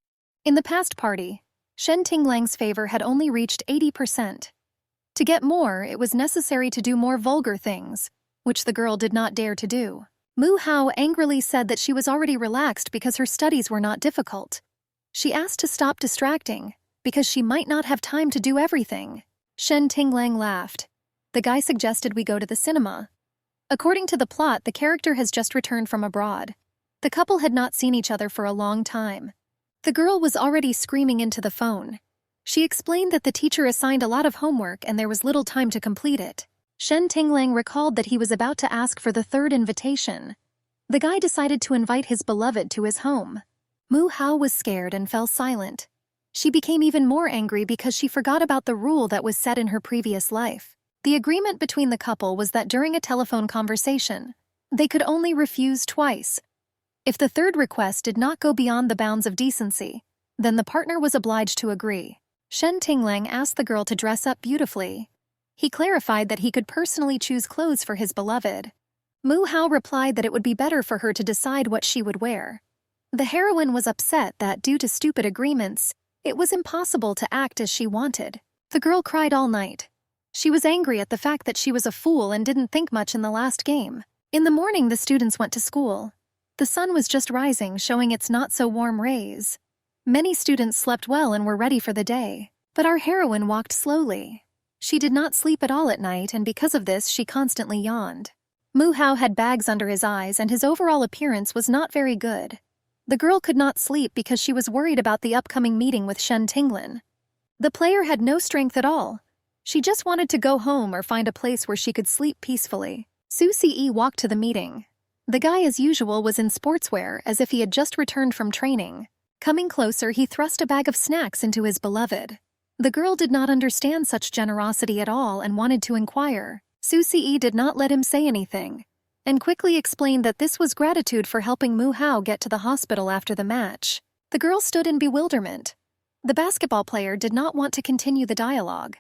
In the past party, Shen Tingling's favor had only reached 80%. To get more, it was necessary to do more vulgar things, which the girl did not dare to do. Mu-Hao angrily said that she was already relaxed because her studies were not difficult. She asked to stop distracting, because she might not have time to do everything. Shen Tingling laughed. The guy suggested we go to the cinema. According to the plot, the character has just returned from abroad. The couple had not seen each other for a long time. The girl was already screaming into the phone. She explained that the teacher assigned a lot of homework and there was little time to complete it. Shen Tingling recalled that he was about to ask for the 3rd invitation. The guy decided to invite his beloved to his home. Mu-Hao was scared and fell silent. She became even more angry because she forgot about the rule that was set in her previous life. The agreement between the couple was that during a telephone conversation, they could only refuse twice. If the 3rd request did not go beyond the bounds of decency, then the partner was obliged to agree. Shen Tingling asked the girl to dress up beautifully. He clarified that he could personally choose clothes for his beloved. Mu-Hao replied that it would be better for her to decide what she would wear. The heroine was upset that, due to stupid agreements, it was impossible to act as she wanted. The girl cried all night. She was angry at the fact that she was a fool and didn't think much in the last game. In the morning, the students went to school. The sun was just rising, showing its not-so-warm rays. Many students slept well and were ready for the day. But our heroine walked slowly. She did not sleep at all at night, and because of this, she constantly yawned. Mu-Hao had bags under his eyes, and his overall appearance was not very good. The girl could not sleep because she was worried about the upcoming meeting with Shen Tingling. The player had no strength at all. She just wanted to go home or find a place where she could sleep peacefully. Su-See walked to the meeting. The guy, as usual, was in sportswear, as if he had just returned from training. Coming closer, he thrust a bag of snacks into his beloved. The girl did not understand such generosity at all and wanted to inquire. Su-See did not let him say anything, and quickly explained that this was gratitude for helping Mu-Hao get to the hospital after the match. The girl stood in bewilderment. The basketball player did not want to continue the dialogue.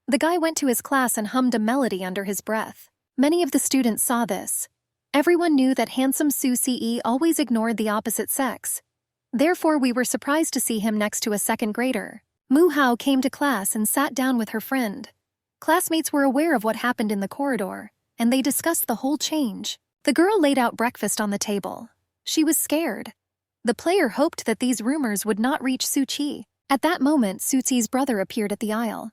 The guy went to his class and hummed a melody under his breath. Many of the students saw this. Everyone knew that handsome Su-See always ignored the opposite sex. Therefore, we were surprised to see him next to a 2nd grader. Mu-Hao came to class and sat down with her friend. Classmates were aware of what happened in the corridor, and they discussed the whole change. The girl laid out breakfast on the table. She was scared. The player hoped that these rumors would not reach Su-Chi. At that moment, Su-Chi's brother appeared at the aisle.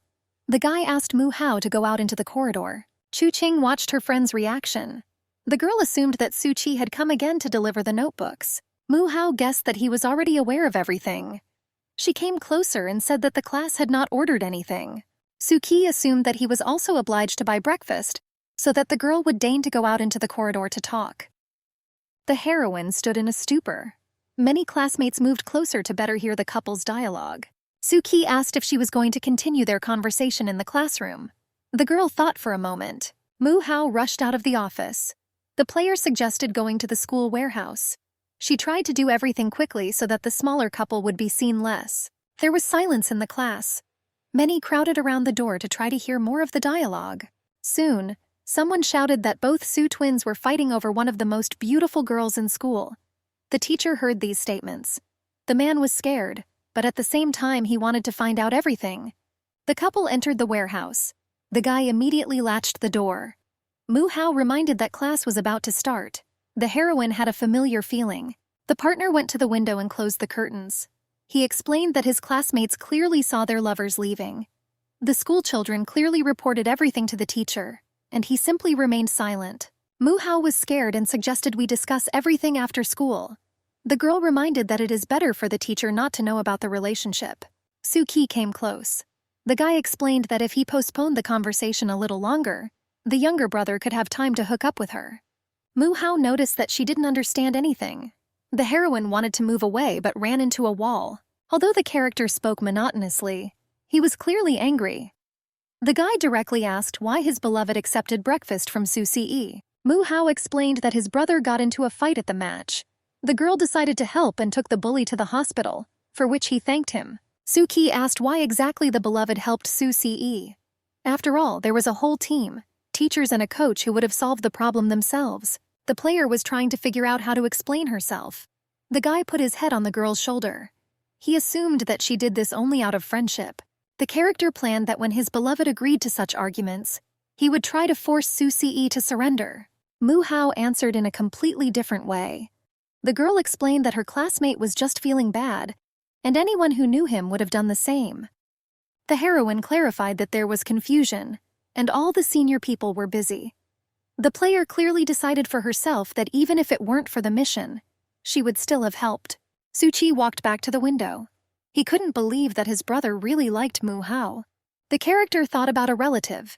The guy asked Mu-Hao to go out into the corridor. Chu-Ching watched her friend's reaction. The girl assumed that Su-Chi had come again to deliver the notebooks. Mu-Hao guessed that he was already aware of everything. She came closer and said that the class had not ordered anything. Su-Chi assumed that he was also obliged to buy breakfast, so that the girl would deign to go out into the corridor to talk. The heroine stood in a stupor. Many classmates moved closer to better hear the couple's dialogue. Su-Chi asked if she was going to continue their conversation in the classroom. The girl thought for a moment. Mu-Hao rushed out of the office. The player suggested going to the school warehouse. She tried to do everything quickly so that the smaller couple would be seen less. There was silence in the class. Many crowded around the door to try to hear more of the dialogue. Soon, someone shouted that both Soo twins were fighting over one of the most beautiful girls in school. The teacher heard these statements. The man was scared, but at the same time he wanted to find out everything. The couple entered the warehouse. The guy immediately latched the door. Mu-Hao reminded that class was about to start. The heroine had a familiar feeling. The partner went to the window and closed the curtains. He explained that his classmates clearly saw their lovers leaving. The schoolchildren clearly reported everything to the teacher, and he simply remained silent. Mu-Hao was scared and suggested we discuss everything after school. The girl reminded that it is better for the teacher not to know about the relationship. Soo-ki came close. The guy explained that if he postponed the conversation a little longer, the younger brother could have time to hook up with her. Mu-Hao noticed that she didn't understand anything. The heroine wanted to move away but ran into a wall. Although the character spoke monotonously, he was clearly angry. The guy directly asked why his beloved accepted breakfast from Soo-si. Mu-Hao explained that his brother got into a fight at the match. The girl decided to help and took the bully to the hospital, for which he thanked him. Soo-ki asked why exactly the beloved helped Soo-si. After all, there was a whole team, teachers and a coach who would have solved the problem themselves. The player was trying to figure out how to explain herself. The guy put his head on the girl's shoulder. He assumed that she did this only out of friendship. The character planned that when his beloved agreed to such arguments, he would try to force Soo-si to surrender. Mu-Hao answered in a completely different way. The girl explained that her classmate was just feeling bad, and anyone who knew him would have done the same. The heroine clarified that there was confusion, and all the senior people were busy. The player clearly decided for herself that even if it weren't for the mission, she would still have helped. Soo-chi walked back to the window. He couldn't believe that his brother really liked Mu-Hao. The character thought about a relative.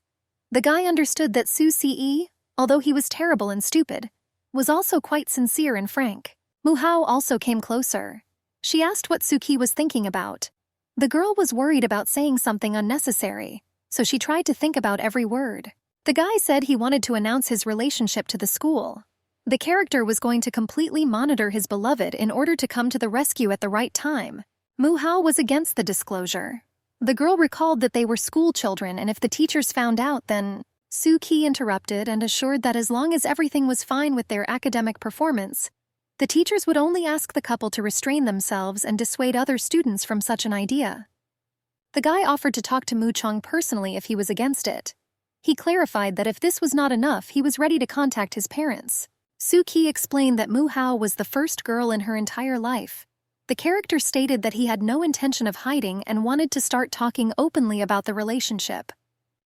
The guy understood that Soo-si, although he was terrible and stupid, was also quite sincere and frank. Mu-Hao also came closer. She asked what Soo-ki was thinking about. The girl was worried about saying something unnecessary, so she tried to think about every word. The guy said he wanted to announce his relationship to the school. The character was going to completely monitor his beloved in order to come to the rescue at the right time. Mu-Hao was against the disclosure. The girl recalled that they were school children, and if the teachers found out, then... Soo-ki interrupted and assured that as long as everything was fine with their academic performance, the teachers would only ask the couple to restrain themselves and dissuade other students from such an idea. The guy offered to talk to Mu-chong personally if he was against it. He clarified that if this was not enough, he was ready to contact his parents. Soo-ki explained that Mu-Hao was the first girl in her entire life. The character stated that he had no intention of hiding and wanted to start talking openly about the relationship.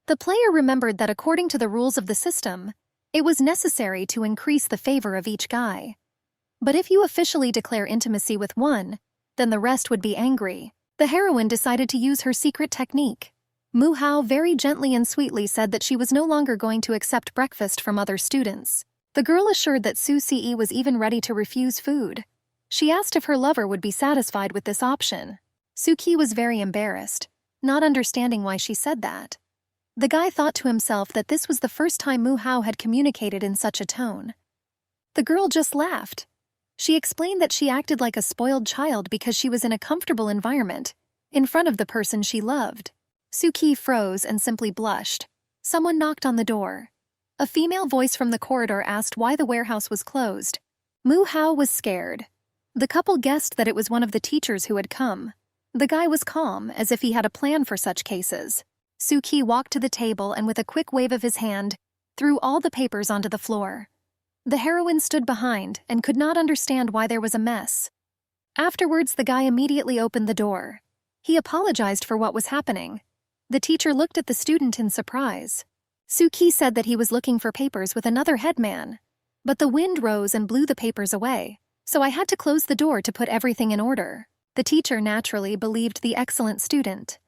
The player remembered that according to the rules of the system, it was necessary to increase the favor of each guy. But if you officially declare intimacy with one, then the rest would be angry. The heroine decided to use her secret technique. Mu-Hao very gently and sweetly said that she was no longer going to accept breakfast from other students. The girl assured that Soo-si was even ready to refuse food. She asked if her lover would be satisfied with this option. Soo-ki was very embarrassed, not understanding why she said that. The guy thought to himself that this was the first time Mu-Hao had communicated in such a tone. The girl just laughed. She explained that she acted like a spoiled child because she was in a comfortable environment, in front of the person she loved. Soo-ki froze and simply blushed. Someone knocked on the door. A female voice from the corridor asked why the warehouse was closed. Mu-Hao was scared. The couple guessed that it was one of the teachers who had come. The guy was calm, as if he had a plan for such cases. Soo-ki walked to the table and with a quick wave of his hand, threw all the papers onto the floor. The heroine stood behind and could not understand why there was a mess. Afterwards, the guy immediately opened the door. He apologized for what was happening. The teacher looked at the student in surprise. Soo-ki said that he was looking for papers with another headman. But the wind rose and blew the papers away, so I had to close the door to put everything in order. The teacher naturally believed the excellent student.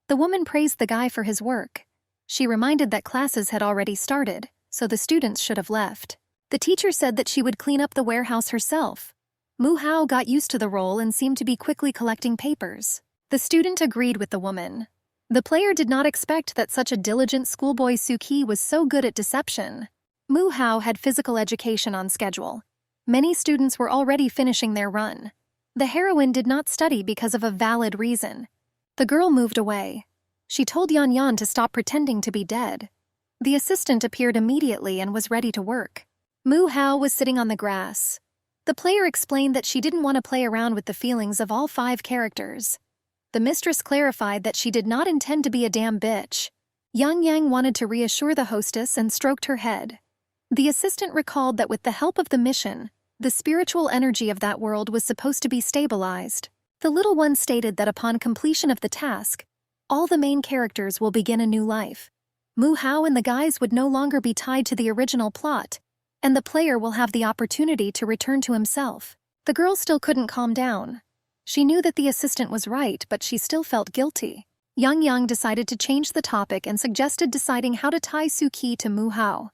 The woman praised the guy for his work. She reminded that classes had already started, so the students should have left. The teacher said that she would clean up the warehouse herself. Mu-Hao got used to the role and seemed to be quickly collecting papers. The student agreed with the woman. The player did not expect that such a diligent schoolboy Soo-ki was so good at deception. Mu Hao had physical education on schedule. Many students were already finishing their run. The heroine did not study because of a valid reason. The girl moved away. She told Yan Yan to stop pretending to be dead. The assistant appeared immediately and was ready to work. Mu Hao was sitting on the grass. The player explained that she didn't want to play around with the feelings of all 5 characters. The mistress clarified that she did not intend to be a damn bitch. Yang Yang wanted to reassure the hostess and stroked her head. The assistant recalled that with the help of the mission, the spiritual energy of that world was supposed to be stabilized. The little one stated that upon completion of the task, all the main characters will begin a new life. Mu Hao and the guys would no longer be tied to the original plot, and the player will have the opportunity to return to himself. The girl still couldn't calm down. She knew that the assistant was right, but she still felt guilty. Yang Yang decided to change the topic and suggested deciding how to tie Suki to Mu Hao.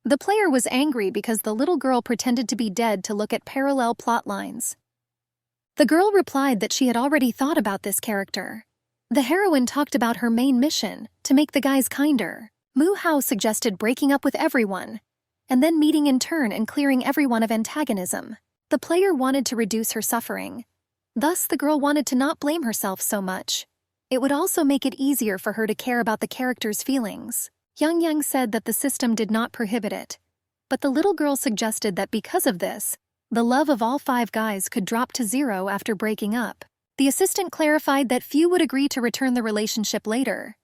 The player was angry because the little girl pretended to be dead to look at parallel plot lines. The girl replied that she had already thought about this character. The heroine talked about her main mission, to make the guys kinder. Mu Hao suggested breaking up with everyone, and then meeting in turn and clearing everyone of antagonism. The player wanted to reduce her suffering. Thus, the girl wanted to not blame herself so much. It would also make it easier for her to care about the character's feelings. Yang Yang said that the system did not prohibit it, but the little girl suggested that because of this, the love of all 5 guys could drop to 0 after breaking up. The assistant clarified that few would agree to return the relationship later.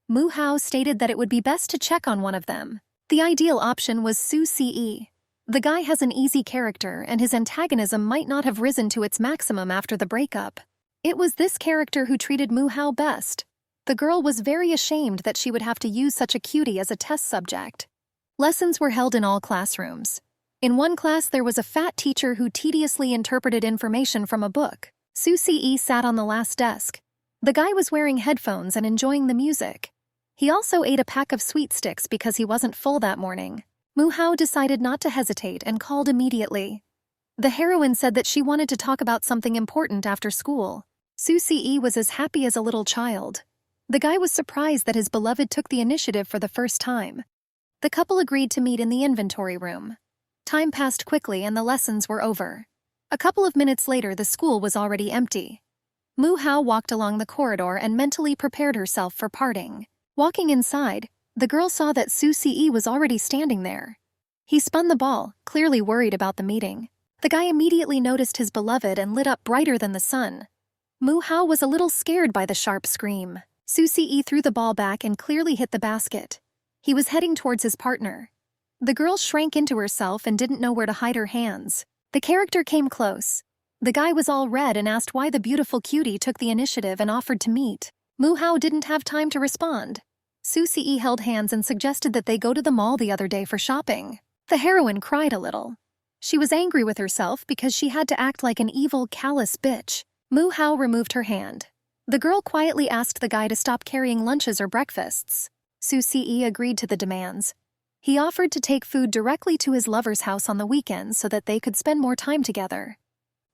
Mu Hao stated that it would be best to check on one of them. The ideal option was Su Ce. The guy has an easy character and his antagonism might not have risen to its maximum after the breakup. It was this character who treated Mu Hao best. The girl was very ashamed that she would have to use such a cutie as a test subject. Lessons were held in all classrooms. In one class there was a fat teacher who tediously interpreted information from a book. Su Ce sat on the last desk. The guy was wearing headphones and enjoying the music. He also ate a pack of sweet sticks because he wasn't full that morning. Mu Hao decided not to hesitate and called immediately. The heroine said that she wanted to talk about something important after school. Su Ce was as happy as a little child. The guy was surprised that his beloved took the initiative for the first time. The couple agreed to meet in the inventory room. Time passed quickly and the lessons were over. A couple of minutes later, the school was already empty. Mu Hao walked along the corridor and mentally prepared herself for parting. Walking inside, the girl saw that Su Ce was already standing there. He spun the ball, clearly worried about the meeting. The guy immediately noticed his beloved and lit up brighter than the sun. Mu Hao was a little scared by the sharp scream. Su Ce threw the ball back and clearly hit the basket. He was heading towards his partner. The girl shrank into herself and didn't know where to hide her hands. The character came close. The guy was all red and asked why the beautiful cutie took the initiative and offered to meet. Mu Hao didn't have time to respond. Su Ce held hands and suggested that they go to the mall the other day for shopping. The heroine cried a little. She was angry with herself because she had to act like an evil, callous bitch. Mu Hao removed her hand. The girl quietly asked the guy to stop carrying lunches or breakfasts. Su Ce agreed to the demands. He offered to take food directly to his lover's house on the weekends so that they could spend more time together.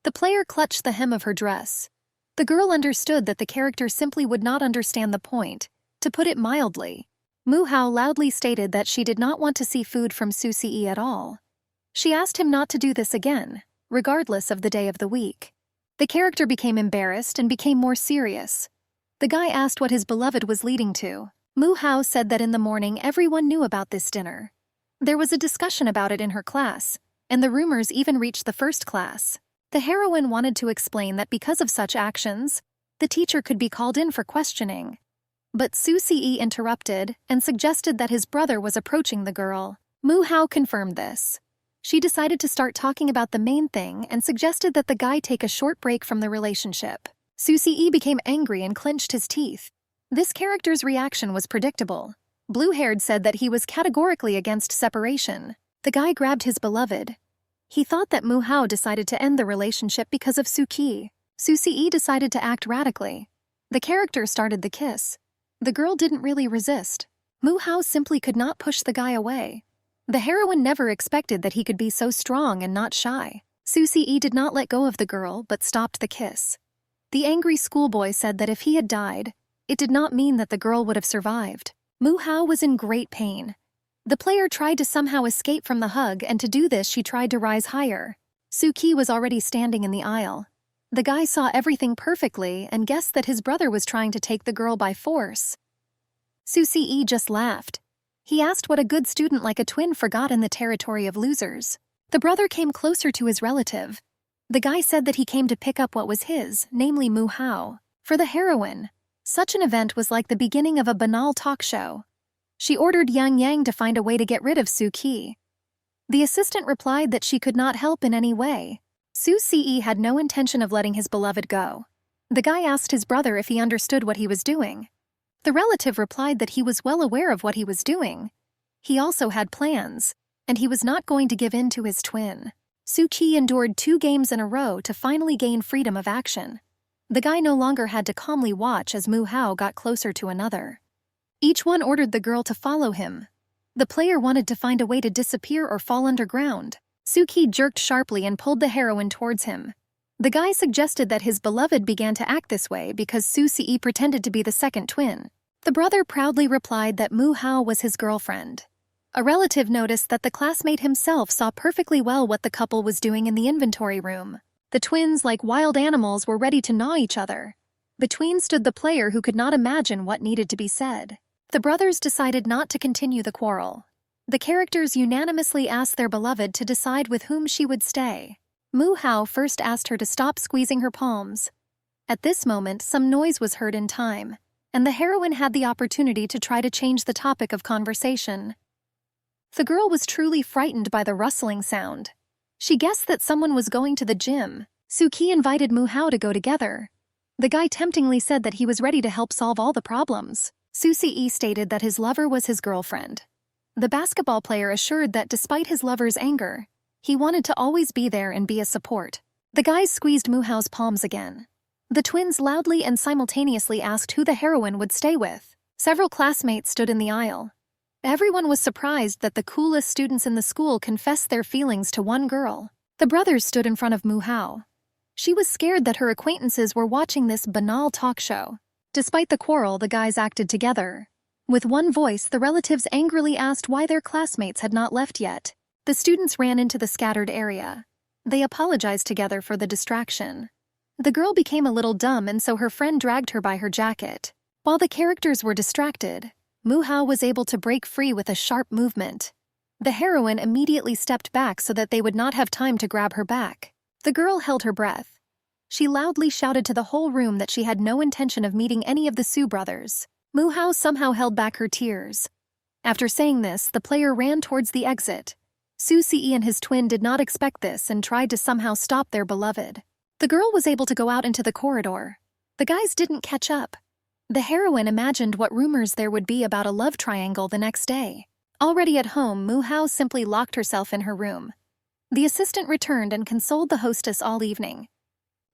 The player clutched the hem of her dress. The girl understood that the character simply would not understand the point. To put it mildly, Mu Hao loudly stated that she did not want to see food from Su Ce at all. She asked him not to do this again, regardless of the day of the week. The character became embarrassed and became more serious. The guy asked what his beloved was leading to. Mu Hao said that in the morning everyone knew about this dinner. There was a discussion about it in her class, and the rumors even reached the first class. The heroine wanted to explain that because of such actions, the teacher could be called in for questioning. But Su Ce interrupted and suggested that his brother was approaching the girl. Mu Hao confirmed this. She decided to start talking about the main thing and suggested that the guy take a short break from the relationship. Su Ce became angry and clenched his teeth. This character's reaction was predictable. Blue-haired said that he was categorically against separation. The guy grabbed his beloved. He thought that Mu Hao decided to end the relationship because of Suki. Su Ce decided to act radically. The character started the kiss. The girl didn't really resist. Mu Hao simply could not push the guy away. The heroine never expected that he could be so strong and not shy. Su Ce did not let go of the girl but stopped the kiss. The angry schoolboy said that if he had died, it did not mean that the girl would have survived. Mu Hao was in great pain. The player tried to somehow escape from the hug, and to do this she tried to rise higher. Soo-ki was already standing in the aisle. The guy saw everything perfectly and guessed that his brother was trying to take the girl by force. Soo-ki just laughed. He asked what a good student like a twin forgot in the territory of losers. The brother came closer to his relative. The guy said that he came to pick up what was his, namely Mu-hao. For the heroine, such an event was like the beginning of a banal talk show. She ordered Yang Yang to find a way to get rid of Soo-ki. The assistant replied that she could not help in any way. Soo-ki had no intention of letting his beloved go. The guy asked his brother if he understood what he was doing. The relative replied that he was well aware of what he was doing. He also had plans, and he was not going to give in to his twin. Soo-ki endured 2 games in a row to finally gain freedom of action. The guy no longer had to calmly watch as Mu-hao got closer to another. Each one ordered the girl to follow him. The player wanted to find a way to disappear or fall underground. Soo-ki jerked sharply and pulled the heroine towards him. The guy suggested that his beloved began to act this way because Soo-ki pretended to be the second twin. The brother proudly replied that Mu-hao was his girlfriend. A relative noticed that the classmate himself saw perfectly well what the couple was doing in the inventory room. The twins, like wild animals, were ready to gnaw each other. Between stood the player who could not imagine what needed to be said. The brothers decided not to continue the quarrel. The characters unanimously asked their beloved to decide with whom she would stay. Mu-hao first asked her to stop squeezing her palms. At this moment, some noise was heard in time, and the heroine had the opportunity to try to change the topic of conversation. The girl was truly frightened by the rustling sound. She guessed that someone was going to the gym. Soo-ki invited Mu-hao to go together. The guy temptingly said that he was ready to help solve all the problems. Soo-ki stated that his lover was his girlfriend. The basketball player assured that despite his lover's anger, he wanted to always be there and be a support. The guys squeezed Mu-hao's palms again. The twins loudly and simultaneously asked who the heroine would stay with. Several classmates stood in the aisle. Everyone was surprised that the coolest students in the school confessed their feelings to one girl. The brothers stood in front of Mu-hao. She was scared that her acquaintances were watching this banal talk show. Despite the quarrel, the guys acted together. With one voice, the relatives angrily asked why their classmates had not left yet. The students ran into the scattered area. They apologized together for the distraction. The girl became a little dumb, and so her friend dragged her by her jacket. While the characters were distracted, Mu-hao was able to break free with a sharp movement. The heroine immediately stepped back so that they would not have time to grab her back. The girl held her breath. She loudly shouted to the whole room that she had no intention of meeting any of the Soo brothers. Mu-hao somehow held back her tears. After saying this, the player ran towards the exit. Soo-ki and his twin did not expect this and tried to somehow stop their beloved. The girl was able to go out into the corridor. The guys didn't catch up. The heroine imagined what rumors there would be about a love triangle the next day. Already at home, Mu-hao simply locked herself in her room. The assistant returned and consoled the hostess all evening.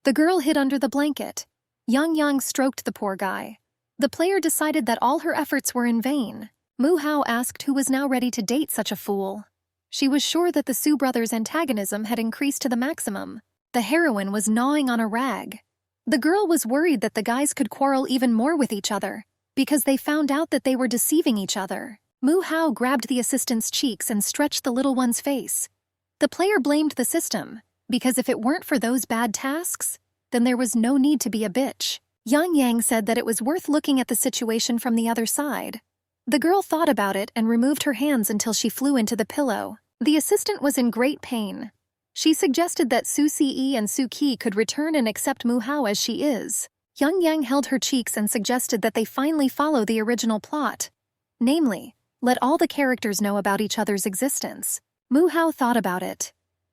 The girl hid under the blanket. Yang Yang stroked the poor guy. The player decided that all her efforts were in vain. Mu-hao asked who was now ready to date such a fool. She was sure that the Soo brothers' antagonism had increased to the maximum. The heroine was gnawing on a rag. The girl was worried that the guys could quarrel even more with each other, because they found out that they were deceiving each other. Mu-hao grabbed the assistant's cheeks and stretched the little one's face. The player blamed the system, because if it weren't for those bad tasks, then there was no need to be a bitch. Yang Yang said that it was worth looking at the situation from the other side. The girl thought about it and removed her hands until she flew into the pillow. The assistant was in great pain. She suggested that Soo-ki and Soo-ki could return and accept Mu-hao as she is. Yang Yang held her cheeks and suggested that they finally follow the original plot. Namely, let all the characters know about each other's existence. Mu-hao thought about it.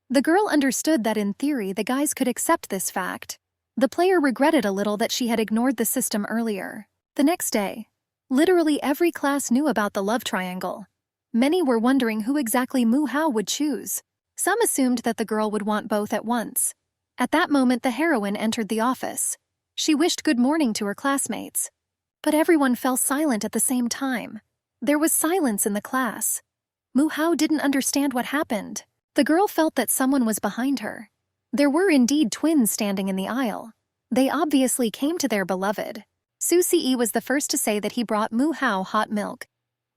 The girl understood that in theory the guys could accept this fact. The player regretted a little that she had ignored the system earlier. The next day, literally every class knew about the love triangle. Many were wondering who exactly Mu-hao would choose. Some assumed that the girl would want both at once. At that moment, the heroine entered the office. She wished good morning to her classmates. But everyone fell silent at the same time. There was silence in the class. Mu-hao didn't understand what happened. The girl felt that someone was behind her. There were indeed twins standing in the aisle. They obviously came to their beloved. Soo-ki was the first to say that he brought Mu-hao hot milk.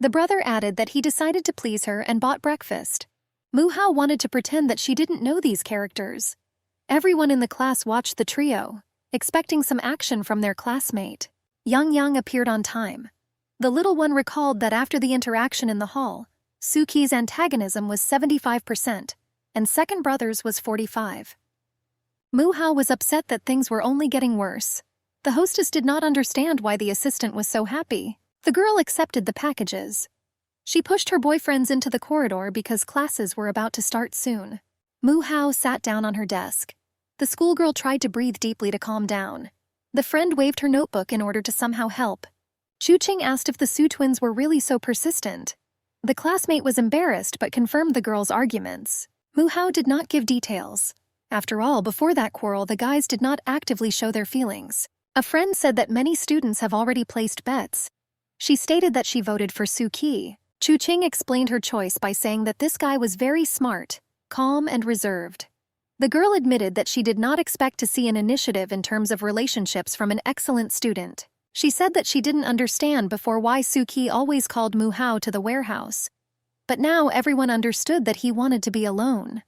The brother added that he decided to please her and bought breakfast. Mu-hao wanted to pretend that she didn't know these characters. Everyone in the class watched the trio, expecting some action from their classmate. Yang appeared on time. The little one recalled that after the interaction in the hall, Suki's antagonism was 75%, and second brother's was 45%. Mu-hao was upset that things were only getting worse. The hostess did not understand why the assistant was so happy. The girl accepted the packages. She pushed her boyfriends into the corridor because classes were about to start soon. Mu-hao sat down on her desk. The schoolgirl tried to breathe deeply to calm down. The friend waved her notebook in order to somehow help. Chu-ching asked if the Su twins were really so persistent. The classmate was embarrassed but confirmed the girl's arguments. Mu-hao did not give details. After all, before that quarrel, the guys did not actively show their feelings. A friend said that many students have already placed bets. She stated that she voted for Suki. Chu-ching explained her choice by saying that this guy was very smart, calm, and reserved. The girl admitted that she did not expect to see an initiative in terms of relationships from an excellent student. She said that she didn't understand before why Suki always called Mu-hao to the warehouse. But now everyone understood that he wanted to be alone.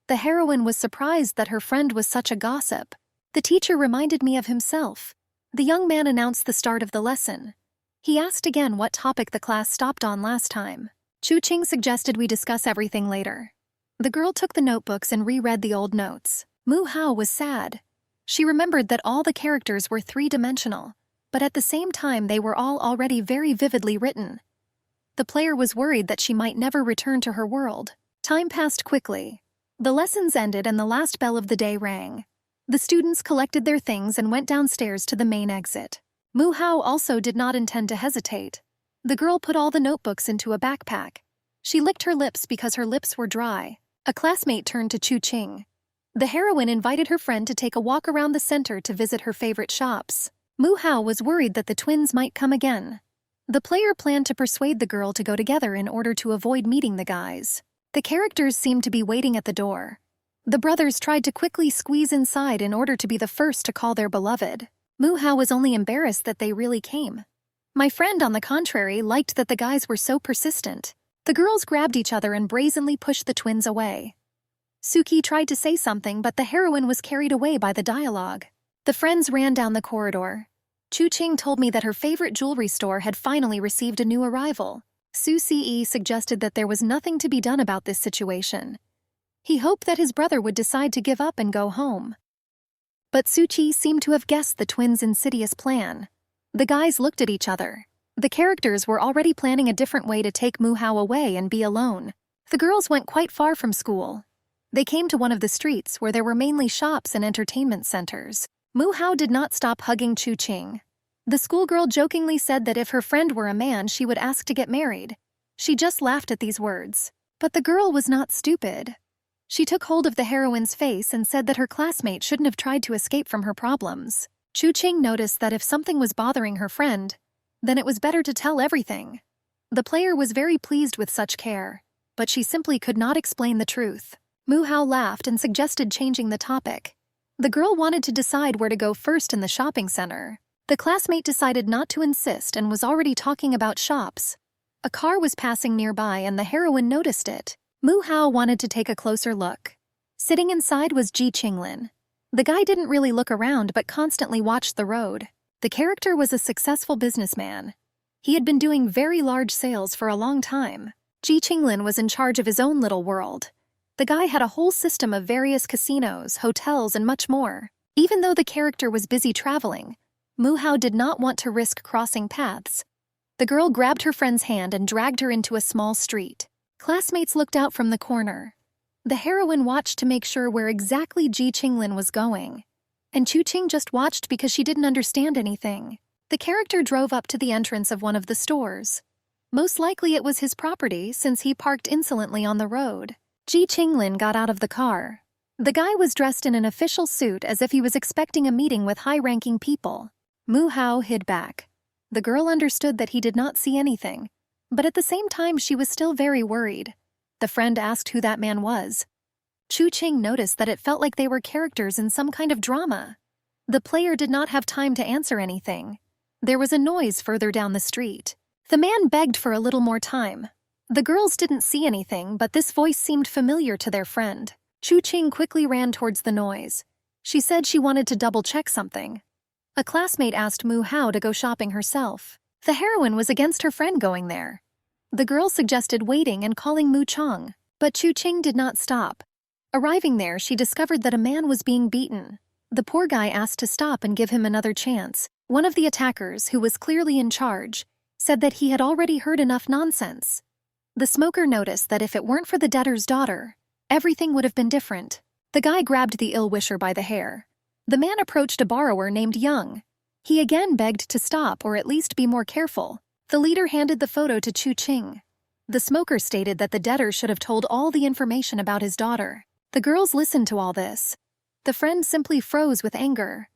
The heroine was surprised that her friend was such a gossip. The teacher reminded me of himself. The young man announced the start of the lesson. He asked again what topic the class stopped on last time. Chu-ching suggested we discuss everything later. The girl took the notebooks and reread the old notes. Mu-hao was sad. She remembered that all the characters were three-dimensional, but at the same time they were all already very vividly written. The player was worried that she might never return to her world. Time passed quickly. The lessons ended and the last bell of the day rang. The students collected their things and went downstairs to the main exit. Mu-hao also did not intend to hesitate. The girl put all the notebooks into a backpack. She licked her lips because her lips were dry. A classmate turned to Chu-ching. The heroine invited her friend to take a walk around the center to visit her favorite shops. Mu-hao was worried that the twins might come again. The player planned to persuade the girl to go together in order to avoid meeting the guys. The characters seemed to be waiting at the door. The brothers tried to quickly squeeze inside in order to be the first to call their beloved. Mu-hao was only embarrassed that they really came. My friend, on the contrary, liked that the guys were so persistent. The girls grabbed each other and brazenly pushed the twins away. Suki tried to say something, but the heroine was carried away by the dialogue. The friends ran down the corridor. Chu-ching told me that her favorite jewelry store had finally received a new arrival. Su-ce suggested that there was nothing to be done about this situation. He hoped that his brother would decide to give up and go home. But Su-chi seemed to have guessed the twins' insidious plan. The guys looked at each other. The characters were already planning a different way to take Mu-hao away and be alone. The girls went quite far from school. They came to one of the streets where there were mainly shops and entertainment centers. Mu-hao did not stop hugging Chu-ching. The schoolgirl jokingly said that if her friend were a man, she would ask to get married. She just laughed at these words. But the girl was not stupid. She took hold of the heroine's face and said that her classmate shouldn't have tried to escape from her problems. Chu-ching noticed that if something was bothering her friend, then it was better to tell everything. The player was very pleased with such care, but she simply could not explain the truth. Mu-hao laughed and suggested changing the topic. The girl wanted to decide where to go first in the shopping center. The classmate decided not to insist and was already talking about shops. A car was passing nearby and the heroine noticed it. Mu-hao wanted to take a closer look. Sitting inside was Ji Qinglin. The guy didn't really look around but constantly watched the road. The character was a successful businessman. He had been doing very large sales for a long time. Ji Qinglin was in charge of his own little world. The guy had a whole system of various casinos, hotels, and much more. Even though the character was busy traveling, Mu-hao did not want to risk crossing paths. The girl grabbed her friend's hand and dragged her into a small street. Classmates looked out from the corner. The heroine watched to make sure where exactly Ji Qinglin was going. And Chu-ching just watched because she didn't understand anything. The character drove up to the entrance of one of the stores. Most likely it was his property since he parked insolently on the road. Ji Qinglin got out of the car. The guy was dressed in an official suit as if he was expecting a meeting with high-ranking people. Mu-hao hid back. The girl understood that he did not see anything, but at the same time she was still very worried. The friend asked who that man was. Chu-ching noticed that it felt like they were characters in some kind of drama. The player did not have time to answer anything. There was a noise further down the street. The man begged for a little more time. The girls didn't see anything, but this voice seemed familiar to their friend. Chu Qing quickly ran towards the noise. She said she wanted to double-check something. A classmate asked Mu Hao to go shopping herself. The heroine was against her friend going there. The girl suggested waiting and calling Mu Chong, but Chu Qing did not stop. Arriving there, she discovered that a man was being beaten. The poor guy asked to stop and give him another chance. One of the attackers, who was clearly in charge, said that he had already heard enough nonsense. The smoker noticed that if it weren't for the debtor's daughter, everything would have been different. The guy grabbed the ill-wisher by the hair. The man approached a borrower named Young. He again begged to stop or at least be more careful. The leader handed the photo to Chu Qing. The smoker stated that the debtor should have told all the information about his daughter. The girls listened to all this. The friend simply froze with anger.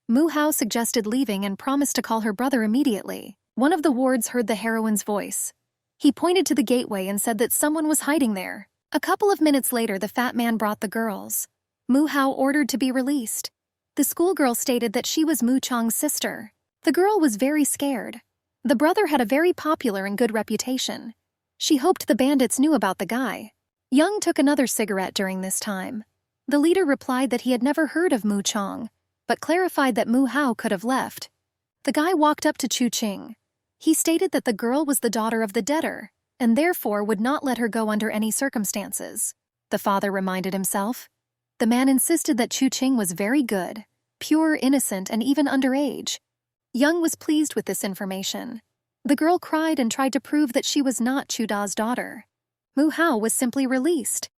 Mu Hao suggested leaving and promised to call her brother immediately. One of the wards heard the heroine's voice. He pointed to the gateway and said that someone was hiding there. A couple of minutes later, the fat man brought the girls. Mu Hao ordered to be released. The schoolgirl stated that she was Mu Chong's sister. The girl was very scared. The brother had a very popular and good reputation. She hoped the bandits knew about the guy. Young took another cigarette during this time. The leader replied that he had never heard of Mu Chong, but clarified that Mu Hao could have left. The guy walked up to Chu Qing. He stated that the girl was the daughter of the debtor, and therefore would not let her go under any circumstances. The father reminded himself. The man insisted that Chu Qing was very good, pure, innocent, and even underage. Young was pleased with this information. The girl cried and tried to prove that she was not Chu Da's daughter. Mu Hao was simply released.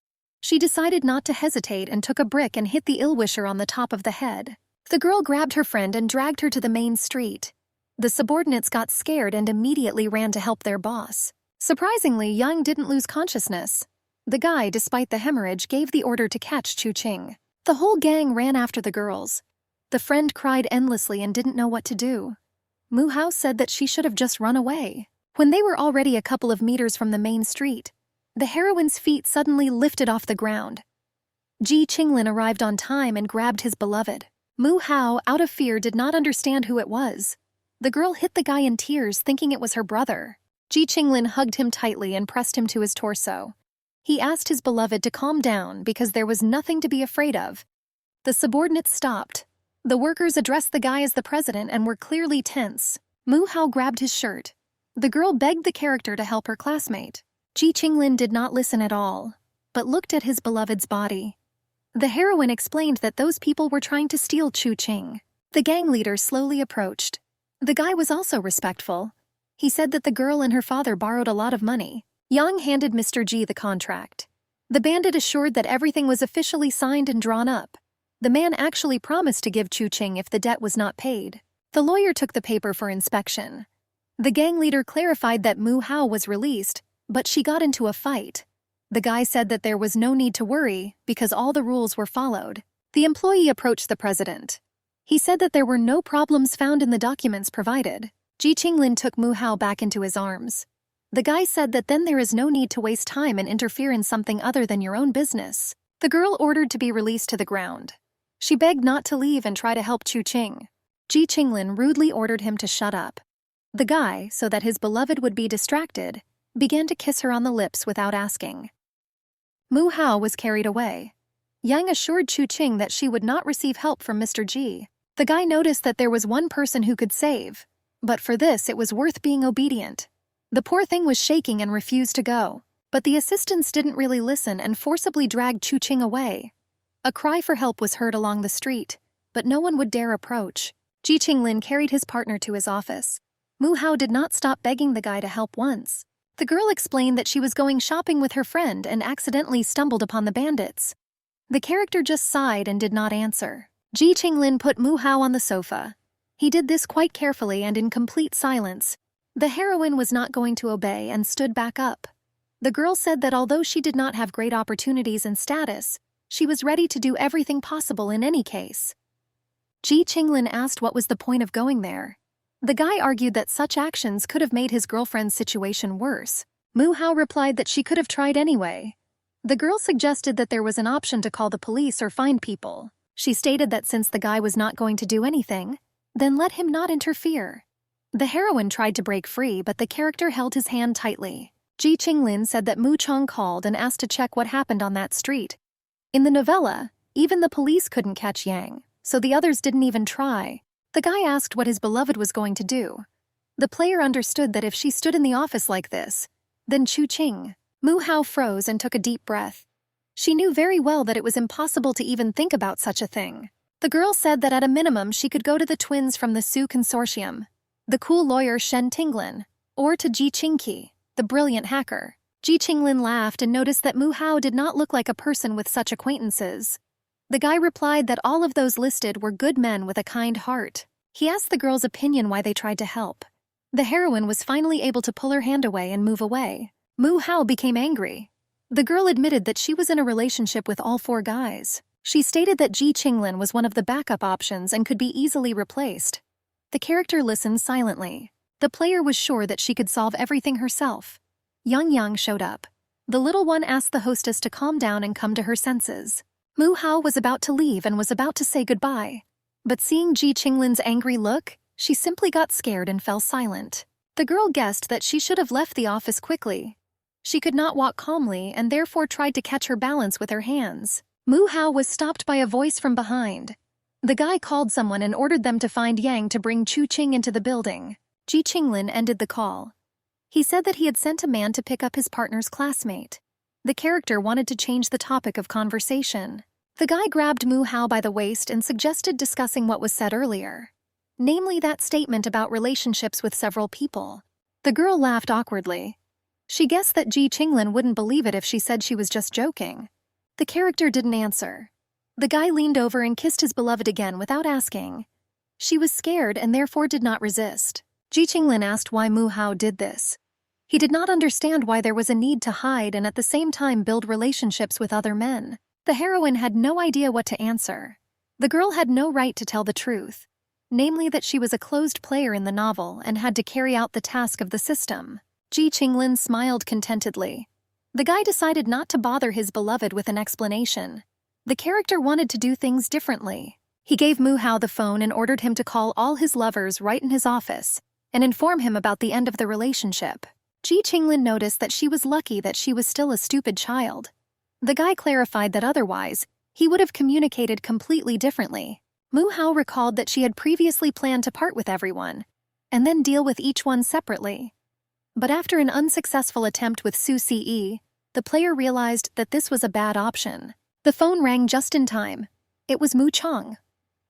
She decided not to hesitate and took a brick and hit the ill-wisher on the top of the head. The girl grabbed her friend and dragged her to the main street. The subordinates got scared and immediately ran to help their boss. Surprisingly, Young didn't lose consciousness. The guy, despite the hemorrhage, gave the order to catch Chu Qing. The whole gang ran after the girls. The friend cried endlessly and didn't know what to do. Mu Hao said that she should have just run away. When they were already a couple of meters from the main street, the heroine's feet suddenly lifted off the ground. Ji Qinglin arrived on time and grabbed his beloved. Mu Hao, out of fear, did not understand who it was. The girl hit the guy in tears, thinking it was her brother. Ji Qinglin hugged him tightly and pressed him to his torso. He asked his beloved to calm down because there was nothing to be afraid of. The subordinates stopped. The workers addressed the guy as the president and were clearly tense. Mu Hao grabbed his shirt. The girl begged the character to help her classmate. Ji Qinglin did not listen at all, but looked at his beloved's body. The heroine explained that those people were trying to steal Chu Qing. The gang leader slowly approached. The guy was also respectful. He said that the girl and her father borrowed a lot of money. Yang handed Mr. Ji the contract. The bandit assured that everything was officially signed and drawn up. The man actually promised to give Chu Qing if the debt was not paid. The lawyer took the paper for inspection. The gang leader clarified that Mu Hao was released, but she got into a fight. The guy said that there was no need to worry because all the rules were followed. The employee approached the president. He said that there were no problems found in the documents provided. Ji Qinglin took Mu Hao back into his arms. The guy said that then there is no need to waste time and interfere in something other than your own business. The girl ordered to be released to the ground. She begged not to leave and try to help Chu Qing. Ji Qinglin rudely ordered him to shut up. The guy, so that his beloved would be distracted, began to kiss her on the lips without asking. Mu Hao was carried away. Yang assured Chu Qing that she would not receive help from Mr. Ji. The guy noticed that there was one person who could save, but for this it was worth being obedient. The poor thing was shaking and refused to go, but the assistants didn't really listen and forcibly dragged Chu Qing away. A cry for help was heard along the street, but no one would dare approach. Ji Qinglin carried his partner to his office. Mu Hao did not stop begging the guy to help once. The girl explained that she was going shopping with her friend and accidentally stumbled upon the bandits. The character just sighed and did not answer. Ji Qinglin put Mu Hao on the sofa. He did this quite carefully and in complete silence. The heroine was not going to obey and stood back up. The girl said that although she did not have great opportunities and status, she was ready to do everything possible in any case. Ji Qinglin asked what was the point of going there. The guy argued that such actions could have made his girlfriend's situation worse. Mu Hao replied that she could have tried anyway. The girl suggested that there was an option to call the police or find people. She stated that since the guy was not going to do anything, then let him not interfere. The heroine tried to break free, but the character held his hand tightly. Ji Qinglin said that Mu Chong called and asked to check what happened on that street. In the novella, even the police couldn't catch Yang, so the others didn't even try. The guy asked what his beloved was going to do. The player understood that if she stood in the office like this, then Chu Qing. Mu Hao froze and took a deep breath. She knew very well that it was impossible to even think about such a thing. The girl said that at a minimum she could go to the twins from the Su Consortium, the cool lawyer Shen Tinglin, or to Ji Qingqi, the brilliant hacker. Ji Qinglin laughed and noticed that Mu Hao did not look like a person with such acquaintances. The guy replied that all of those listed were good men with a kind heart. He asked the girl's opinion why they tried to help. The heroine was finally able to pull her hand away and move away. Mu Hao became angry. The girl admitted that she was in a relationship with all 4 guys. She stated that Ji Qinglin was one of the backup options and could be easily replaced. The character listened silently. The player was sure that she could solve everything herself. Yang showed up. The little one asked the hostess to calm down and come to her senses. Mu Hao was about to leave and was about to say goodbye. But seeing Ji Qinglin's angry look, she simply got scared and fell silent. The girl guessed that she should have left the office quickly. She could not walk calmly and therefore tried to catch her balance with her hands. Mu Hao was stopped by a voice from behind. The guy called someone and ordered them to find Yang to bring Chu Qing into the building. Ji Qinglin ended the call. He said that he had sent a man to pick up his partner's classmate. The character wanted to change the topic of conversation. The guy grabbed Mu Hao by the waist and suggested discussing what was said earlier, namely that statement about relationships with several people. The girl laughed awkwardly. She guessed that Ji Qinglin wouldn't believe it if she said she was just joking. The character didn't answer. The guy leaned over and kissed his beloved again without asking. She was scared and therefore did not resist. Ji Qinglin asked why Mu Hao did this. He did not understand why there was a need to hide and at the same time build relationships with other men. The heroine had no idea what to answer. The girl had no right to tell the truth, namely that she was a closed player in the novel and had to carry out the task of the system. Ji Qinglin smiled contentedly. The guy decided not to bother his beloved with an explanation. The character wanted to do things differently. He gave Mu Hao the phone and ordered him to call all his lovers right in his office and inform him about the end of the relationship. Ji Qinglin noticed that she was lucky that she was still a stupid child. The guy clarified that otherwise, he would have communicated completely differently. Mu Hao recalled that she had previously planned to part with everyone, and then deal with each one separately. But after an unsuccessful attempt with Su Ce, the player realized that this was a bad option. The phone rang just in time. It was Mu Chong.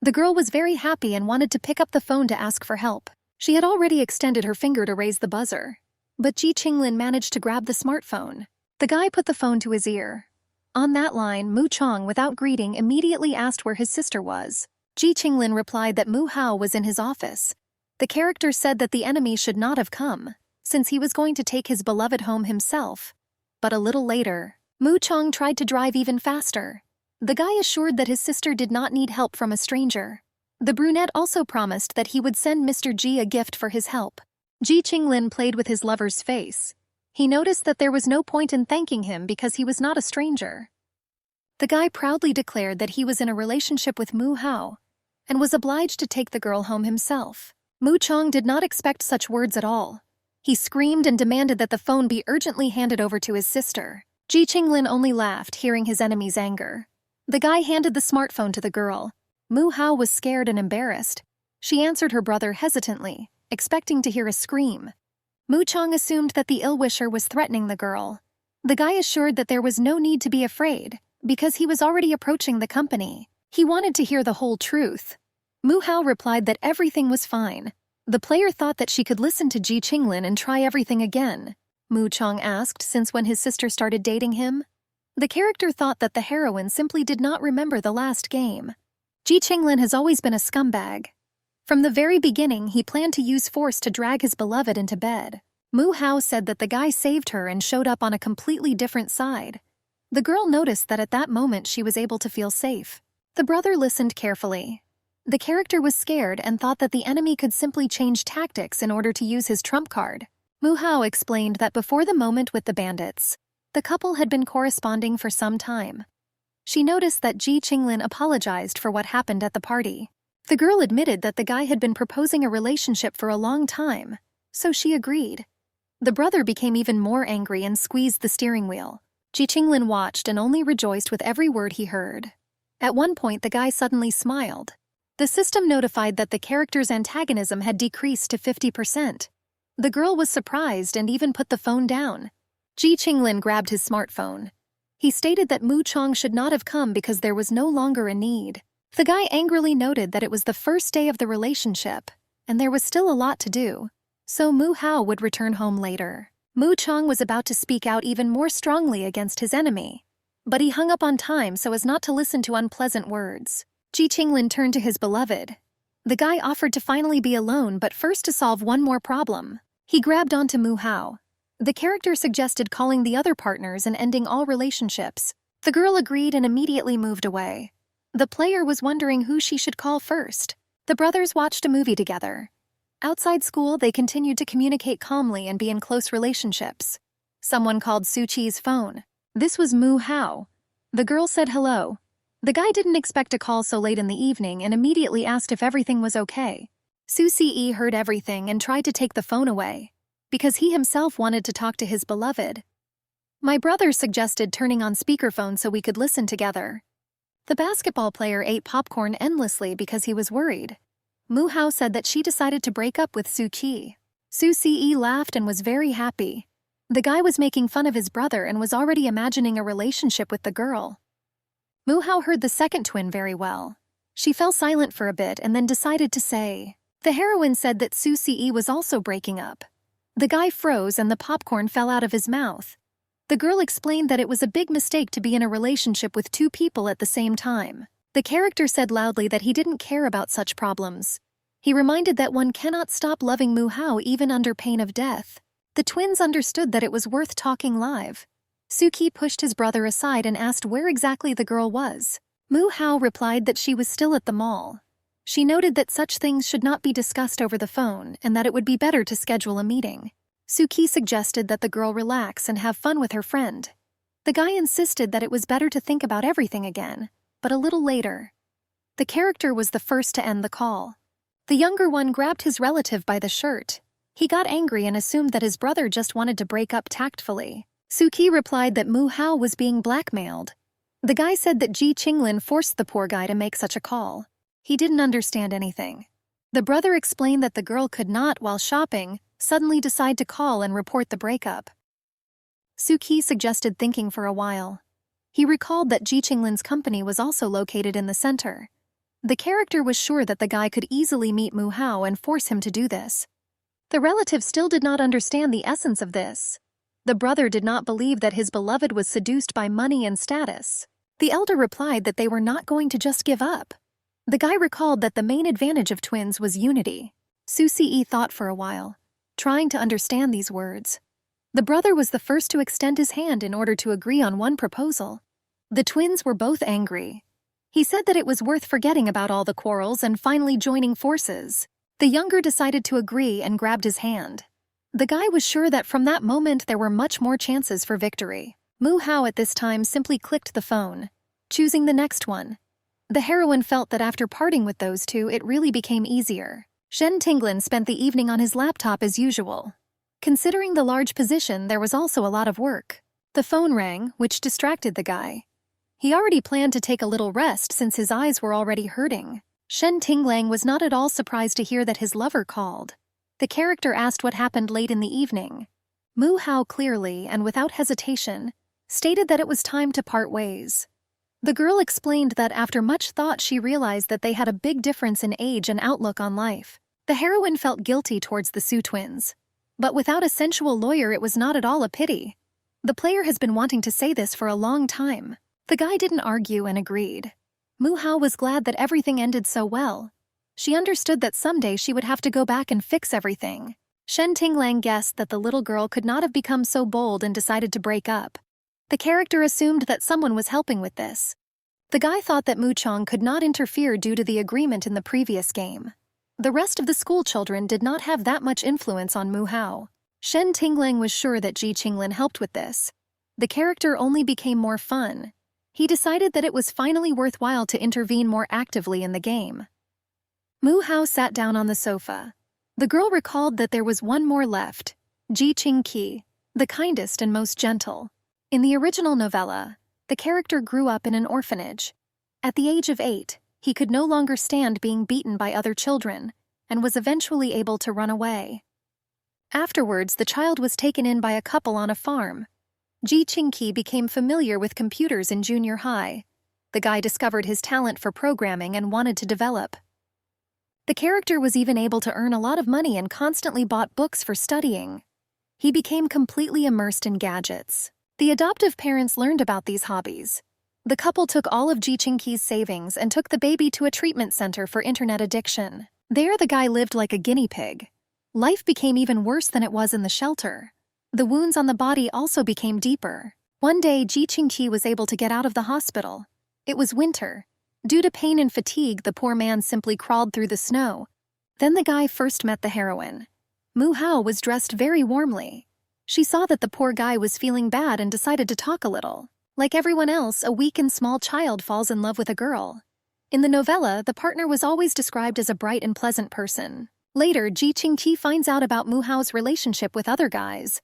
The girl was very happy and wanted to pick up the phone to ask for help. She had already extended her finger to raise the buzzer. But Ji Qinglin managed to grab the smartphone. The guy put the phone to his ear. On that line, Mu Chong, without greeting, immediately asked where his sister was. Ji Qinglin replied that Mu Hao was in his office. The character said that the enemy should not have come, since he was going to take his beloved home himself. But a little later, Mu Chong tried to drive even faster. The guy assured that his sister did not need help from a stranger. The brunette also promised that he would send Mr. Ji a gift for his help. Ji Qinglin played with his lover's face. He noticed that there was no point in thanking him because he was not a stranger. The guy proudly declared that he was in a relationship with Mu Hao and was obliged to take the girl home himself. Mu Chong did not expect such words at all. He screamed and demanded that the phone be urgently handed over to his sister. Ji Qinglin only laughed, hearing his enemy's anger. The guy handed the smartphone to the girl. Mu Hao was scared and embarrassed. She answered her brother hesitantly, expecting to hear a scream. Mu Chong assumed that the ill-wisher was threatening the girl. The guy assured that there was no need to be afraid, because he was already approaching the company. He wanted to hear the whole truth. Mu Hao replied that everything was fine. The player thought that she could listen to Ji Qinglin and try everything again. Mu Chong asked since when his sister started dating him. The character thought that the heroine simply did not remember the last game. Ji Qinglin has always been a scumbag. From the very beginning, he planned to use force to drag his beloved into bed. Mu Hao said that the guy saved her and showed up on a completely different side. The girl noticed that at that moment she was able to feel safe. The brother listened carefully. The character was scared and thought that the enemy could simply change tactics in order to use his trump card. Mu Hao explained that before the moment with the bandits, the couple had been corresponding for some time. She noticed that Ji Qinglin apologized for what happened at the party. The girl admitted that the guy had been proposing a relationship for a long time, so she agreed. The brother became even more angry and squeezed the steering wheel. Ji Qinglin watched and only rejoiced with every word he heard. At one point, the guy suddenly smiled. The system notified that the character's antagonism had decreased to 50%. The girl was surprised and even put the phone down. Ji Qinglin grabbed his smartphone. He stated that Mu Chong should not have come because there was no longer a need. The guy angrily noted that it was the first day of the relationship, and there was still a lot to do, so Mu Hao would return home later. Mu Chong was about to speak out even more strongly against his enemy, but he hung up on time so as not to listen to unpleasant words. Ji Qinglin turned to his beloved. The guy offered to finally be alone, but first to solve one more problem. He grabbed onto Mu Hao. The character suggested calling the other partners and ending all relationships. The girl agreed and immediately moved away. The player was wondering who she should call first. The brothers watched a movie together. Outside school, they continued to communicate calmly and be in close relationships. Someone called Su Qi's phone. This was Mu Hao. The girl said hello. The guy didn't expect a call so late in the evening and immediately asked if everything was okay. Su Ce heard everything and tried to take the phone away, because he himself wanted to talk to his beloved. My brother suggested turning on speakerphone so we could listen together. The basketball player ate popcorn endlessly because he was worried. Mu Hao said that she decided to break up with Su Qi. Su Ce laughed and was very happy. The guy was making fun of his brother and was already imagining a relationship with the girl. Mu Hao heard the second twin very well. She fell silent for a bit and then decided to say. The heroine said that Su Ce was also breaking up. The guy froze and the popcorn fell out of his mouth. The girl explained that it was a big mistake to be in a relationship with two people at the same time. The character said loudly that he didn't care about such problems. He reminded that one cannot stop loving Mu Hao even under pain of death. The twins understood that it was worth talking live. Su Qi pushed his brother aside and asked where exactly the girl was. Mu Hao replied that she was still at the mall. She noted that such things should not be discussed over the phone and that it would be better to schedule a meeting. Su Qi suggested that the girl relax and have fun with her friend. The guy insisted that it was better to think about everything again, but a little later. The character was the first to end the call. The younger one grabbed his relative by the shirt. He got angry and assumed that his brother just wanted to break up tactfully. Su Qi replied that Mu Hao was being blackmailed. The guy said that Ji Qinglin forced the poor guy to make such a call. He didn't understand anything. The brother explained that the girl could not, while shopping, suddenly decide to call and report the breakup. Su Qi suggested thinking for a while. He recalled that Ji Qinglin's company was also located in the center. The character was sure that the guy could easily meet Mu Hao and force him to do this. The relative still did not understand the essence of this. The brother did not believe that his beloved was seduced by money and status. The elder replied that they were not going to just give up. The guy recalled that the main advantage of twins was unity. Su Ce thought for a while, trying to understand these words. The brother was the first to extend his hand in order to agree on one proposal. The twins were both angry. He said that it was worth forgetting about all the quarrels and finally joining forces. The younger decided to agree and grabbed his hand. The guy was sure that from that moment there were much more chances for victory. Mu Hao at this time simply clicked the phone, choosing the next one. The heroine felt that after parting with those two, it really became easier. Shen Tinglin spent the evening on his laptop as usual. Considering the large position, there was also a lot of work. The phone rang, which distracted the guy. He already planned to take a little rest since his eyes were already hurting. Shen Tinglang was not at all surprised to hear that his lover called. The character asked what happened late in the evening. Mu Hao clearly, and without hesitation, stated that it was time to part ways. The girl explained that after much thought she realized that they had a big difference in age and outlook on life. The heroine felt guilty towards the Su twins. But without a sensual lawyer, it was not at all a pity. The player has been wanting to say this for a long time. The guy didn't argue and agreed. Mu Hao was glad that everything ended so well. She understood that someday she would have to go back and fix everything. Shen Tinglang guessed that the little girl could not have become so bold and decided to break up. The character assumed that someone was helping with this. The guy thought that Mu Chong could not interfere due to the agreement in the previous game. The rest of the school children did not have that much influence on Mu Hao. Shen Tinglang was sure that Ji Qinglin helped with this. The character only became more fun. He decided that it was finally worthwhile to intervene more actively in the game. Mu Hao sat down on the sofa. The girl recalled that there was one more left, Ji Qingqi, the kindest and most gentle. In the original novella, the character grew up in an orphanage. At the age of 8, he could no longer stand being beaten by other children and was eventually able to run away. Afterwards, the child was taken in by a couple on a farm. Ji Qingqi became familiar with computers in junior high. The guy discovered his talent for programming and wanted to develop. The character was even able to earn a lot of money and constantly bought books for studying. He became completely immersed in gadgets. The adoptive parents learned about these hobbies. The couple took all of Ji Qingqi's savings and took the baby to a treatment center for internet addiction. There, the guy lived like a guinea pig. Life became even worse than it was in the shelter. The wounds on the body also became deeper. One day, Ji Qingqi was able to get out of the hospital. It was winter. Due to pain and fatigue, the poor man simply crawled through the snow. Then the guy first met the heroine. Mu Hao was dressed very warmly. She saw that the poor guy was feeling bad and decided to talk a little. Like everyone else, a weak and small child falls in love with a girl. In the novella, the partner was always described as a bright and pleasant person. Later, Ji Qingqi finds out about Mu Hao's relationship with other guys.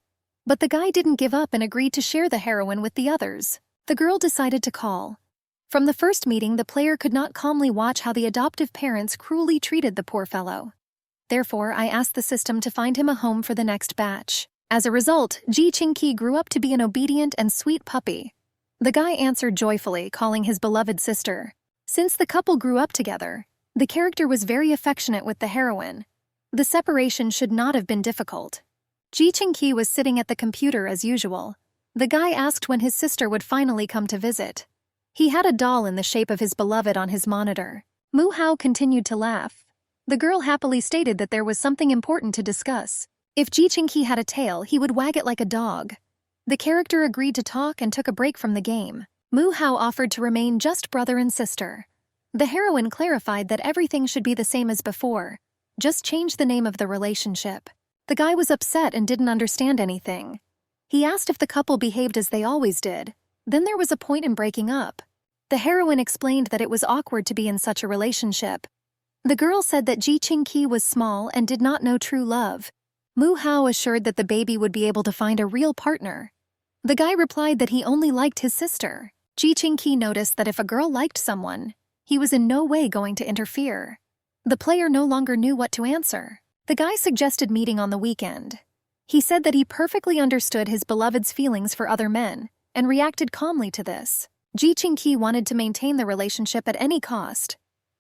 But the guy didn't give up and agreed to share the heroine with the others. The girl decided to call. From the first meeting, the player could not calmly watch how the adoptive parents cruelly treated the poor fellow. Therefore, I asked the system to find him a home for the next batch. As a result, Ji Qingqi grew up to be an obedient and sweet puppy. The guy answered joyfully, calling his beloved sister. Since the couple grew up together, the character was very affectionate with the heroine. The separation should not have been difficult. Ji Qingqi was sitting at the computer as usual. The guy asked when his sister would finally come to visit. He had a doll in the shape of his beloved on his monitor. Mu Hao continued to laugh. The girl happily stated that there was something important to discuss. If Ji Qingqi had a tail, he would wag it like a dog. The character agreed to talk and took a break from the game. Mu Hao offered to remain just brother and sister. The heroine clarified that everything should be the same as before. Just change the name of the relationship. The guy was upset and didn't understand anything. He asked if the couple behaved as they always did. Then there was a point in breaking up. The heroine explained that it was awkward to be in such a relationship. The girl said that Ji Qingqi was small and did not know true love. Mu Hao assured that the baby would be able to find a real partner. The guy replied that he only liked his sister. Ji Qingqi noticed that if a girl liked someone, he was in no way going to interfere. The player no longer knew what to answer. The guy suggested meeting on the weekend. He said that he perfectly understood his beloved's feelings for other men and reacted calmly to this. Ji Qingqi wanted to maintain the relationship at any cost.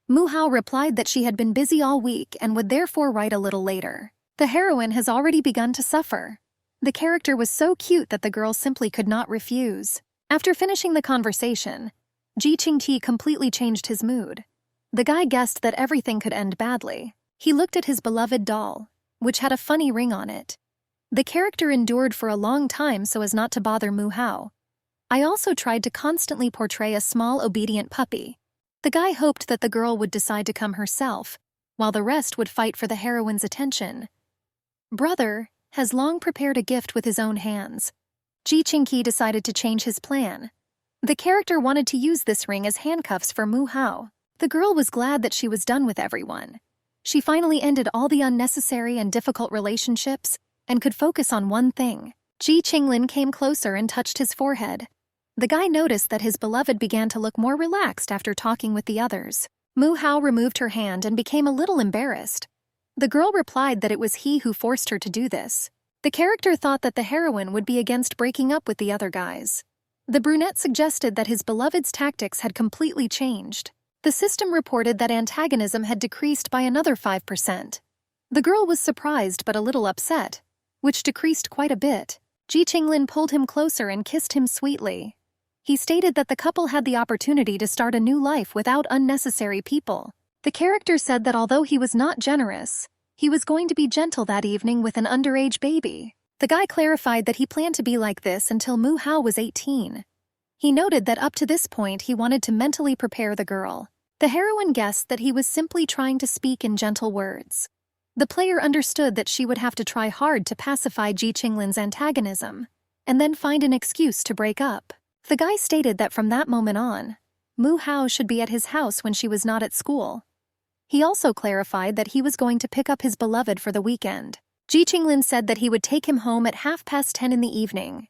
Mu Hao replied that she had been busy all week and would therefore write a little later. The heroine has already begun to suffer. The character was so cute that the girl simply could not refuse. After finishing the conversation, Ji Qingqi completely changed his mood. The guy guessed that everything could end badly. He looked at his beloved doll, which had a funny ring on it. The character endured for a long time so as not to bother Mu Hao. I also tried to constantly portray a small, obedient puppy. The guy hoped that the girl would decide to come herself, while the rest would fight for the heroine's attention. Brother has long prepared a gift with his own hands. Ji Qingqi decided to change his plan. The character wanted to use this ring as handcuffs for Mu Hao. The girl was glad that she was done with everyone. She finally ended all the unnecessary and difficult relationships and could focus on one thing. Ji Qinglin came closer and touched his forehead. The guy noticed that his beloved began to look more relaxed after talking with the others. Mu Hao removed her hand and became a little embarrassed. The girl replied that it was he who forced her to do this. The character thought that the heroine would be against breaking up with the other guys. The brunette suggested that his beloved's tactics had completely changed. The system reported that antagonism had decreased by another 5%. The girl was surprised but a little upset, which decreased quite a bit. Ji Qinglin pulled him closer and kissed him sweetly. He stated that the couple had the opportunity to start a new life without unnecessary people. The character said that although he was not generous, he was going to be gentle that evening with an underage baby. The guy clarified that he planned to be like this until Mu Hao was 18. He noted that up to this point he wanted to mentally prepare the girl. The heroine guessed that he was simply trying to speak in gentle words. The player understood that she would have to try hard to pacify Ji Qinglin's antagonism, and then find an excuse to break up. The guy stated that from that moment on, Mu Hao should be at his house when she was not at school. He also clarified that he was going to pick up his beloved for the weekend. Ji Qinglin said that he would take him home at 10:30 in the evening.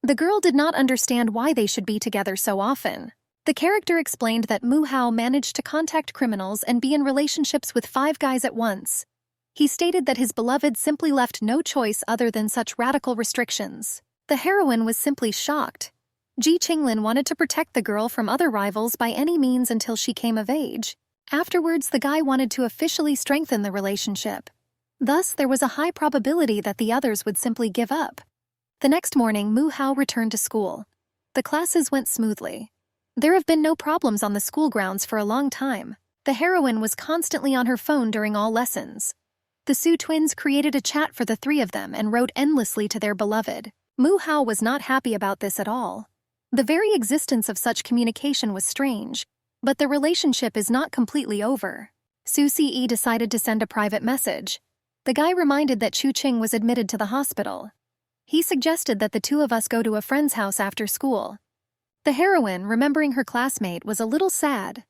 The girl did not understand why they should be together so often. The character explained that Mu Hao managed to contact criminals and be in relationships with 5 guys at once. He stated that his beloved simply left no choice other than such radical restrictions. The heroine was simply shocked. Ji Qinglin wanted to protect the girl from other rivals by any means until she came of age. Afterwards, the guy wanted to officially strengthen the relationship. Thus, there was a high probability that the others would simply give up. The next morning, Mu Hao returned to school. The classes went smoothly. There have been no problems on the school grounds for a long time. The heroine was constantly on her phone during all lessons. The Su twins created a chat for the 3 of them and wrote endlessly to their beloved. Mu Hao was not happy about this at all. The very existence of such communication was strange, but the relationship is not completely over. Su Ce decided to send a private message. The guy reminded that Chu Qing was admitted to the hospital. He suggested that the 2 of us go to a friend's house after school. The heroine, remembering her classmate, was a little sad.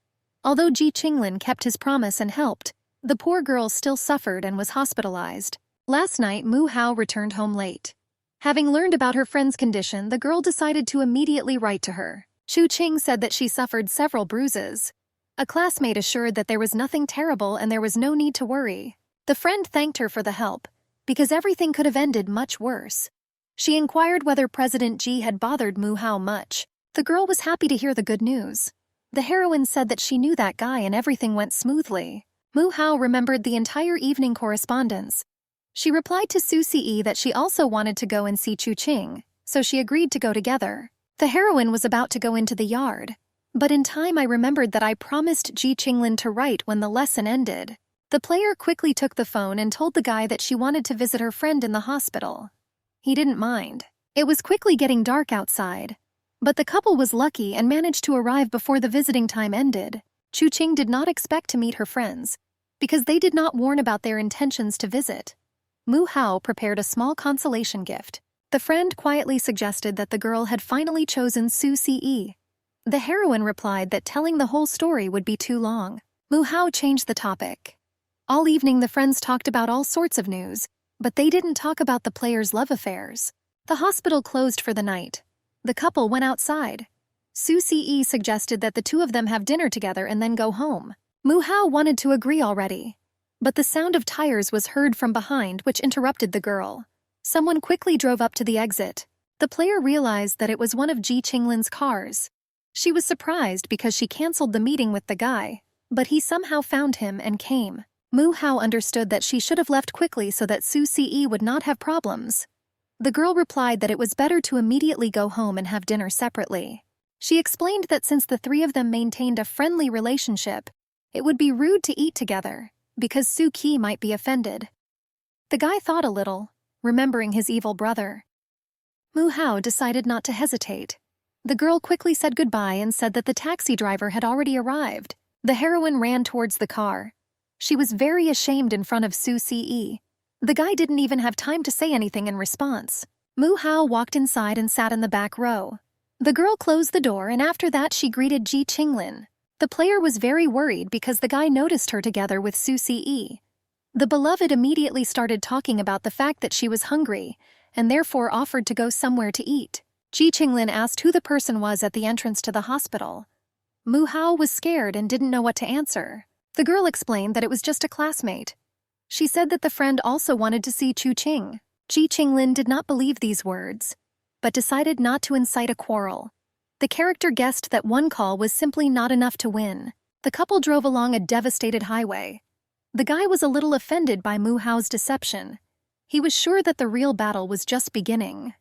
Although Ji Qinglin kept his promise and helped, the poor girl still suffered and was hospitalized. Last night, Mu Hao returned home late. Having learned about her friend's condition, the girl decided to immediately write to her. Chu Qing said that she suffered several bruises. A classmate assured that there was nothing terrible and there was no need to worry. The friend thanked her for the help, because everything could have ended much worse. She inquired whether President Ji had bothered Mu Hao much. The girl was happy to hear the good news. The heroine said that she knew that guy and everything went smoothly. Mu Hao remembered the entire evening correspondence. She replied to Su Ce that she also wanted to go and see Chu Qing, so she agreed to go together. The heroine was about to go into the yard, but in time I remembered that I promised Ji Qinglin to write when the lesson ended. The player quickly took the phone and told the guy that she wanted to visit her friend in the hospital. He didn't mind. It was quickly getting dark outside, but the couple was lucky and managed to arrive before the visiting time ended. Chu Qing did not expect to meet her friends, because they did not warn about their intentions to visit. Mu Hao prepared a small consolation gift. The friend quietly suggested that the girl had finally chosen Su Ce. The heroine replied that telling the whole story would be too long. Mu Hao changed the topic. All evening the friends talked about all sorts of news, but they didn't talk about the players' love affairs. The hospital closed for the night. The couple went outside. Su Ce suggested that the 2 of them have dinner together and then go home. Mu Hao wanted to agree already, but the sound of tires was heard from behind, which interrupted the girl. Someone quickly drove up to the exit. The player realized that it was one of Ji Qinglin's cars. She was surprised because she canceled the meeting with the guy, but he somehow found him and came. Mu Hao understood that she should have left quickly so that Su Ce would not have problems. The girl replied that it was better to immediately go home and have dinner separately. She explained that since the 3 of them maintained a friendly relationship, it would be rude to eat together, because Su Qi might be offended. The guy thought a little, remembering his evil brother. Mu Hao decided not to hesitate. The girl quickly said goodbye and said that the taxi driver had already arrived. The heroine ran towards the car. She was very ashamed in front of Su Ce. The guy didn't even have time to say anything in response. Mu Hao walked inside and sat in the back row. The girl closed the door and after that she greeted Ji Qinglin. The player was very worried because the guy noticed her together with Su Ce. The beloved immediately started talking about the fact that she was hungry and therefore offered to go somewhere to eat. Ji Qinglin asked who the person was at the entrance to the hospital. Mu Hao was scared and didn't know what to answer. The girl explained that it was just a classmate. She said that the friend also wanted to see Chu Qing. Ji Qinglin did not believe these words, but decided not to incite a quarrel. The character guessed that one call was simply not enough to win. The couple drove along a devastated highway. The guy was a little offended by Mu Hao's deception. He was sure that the real battle was just beginning.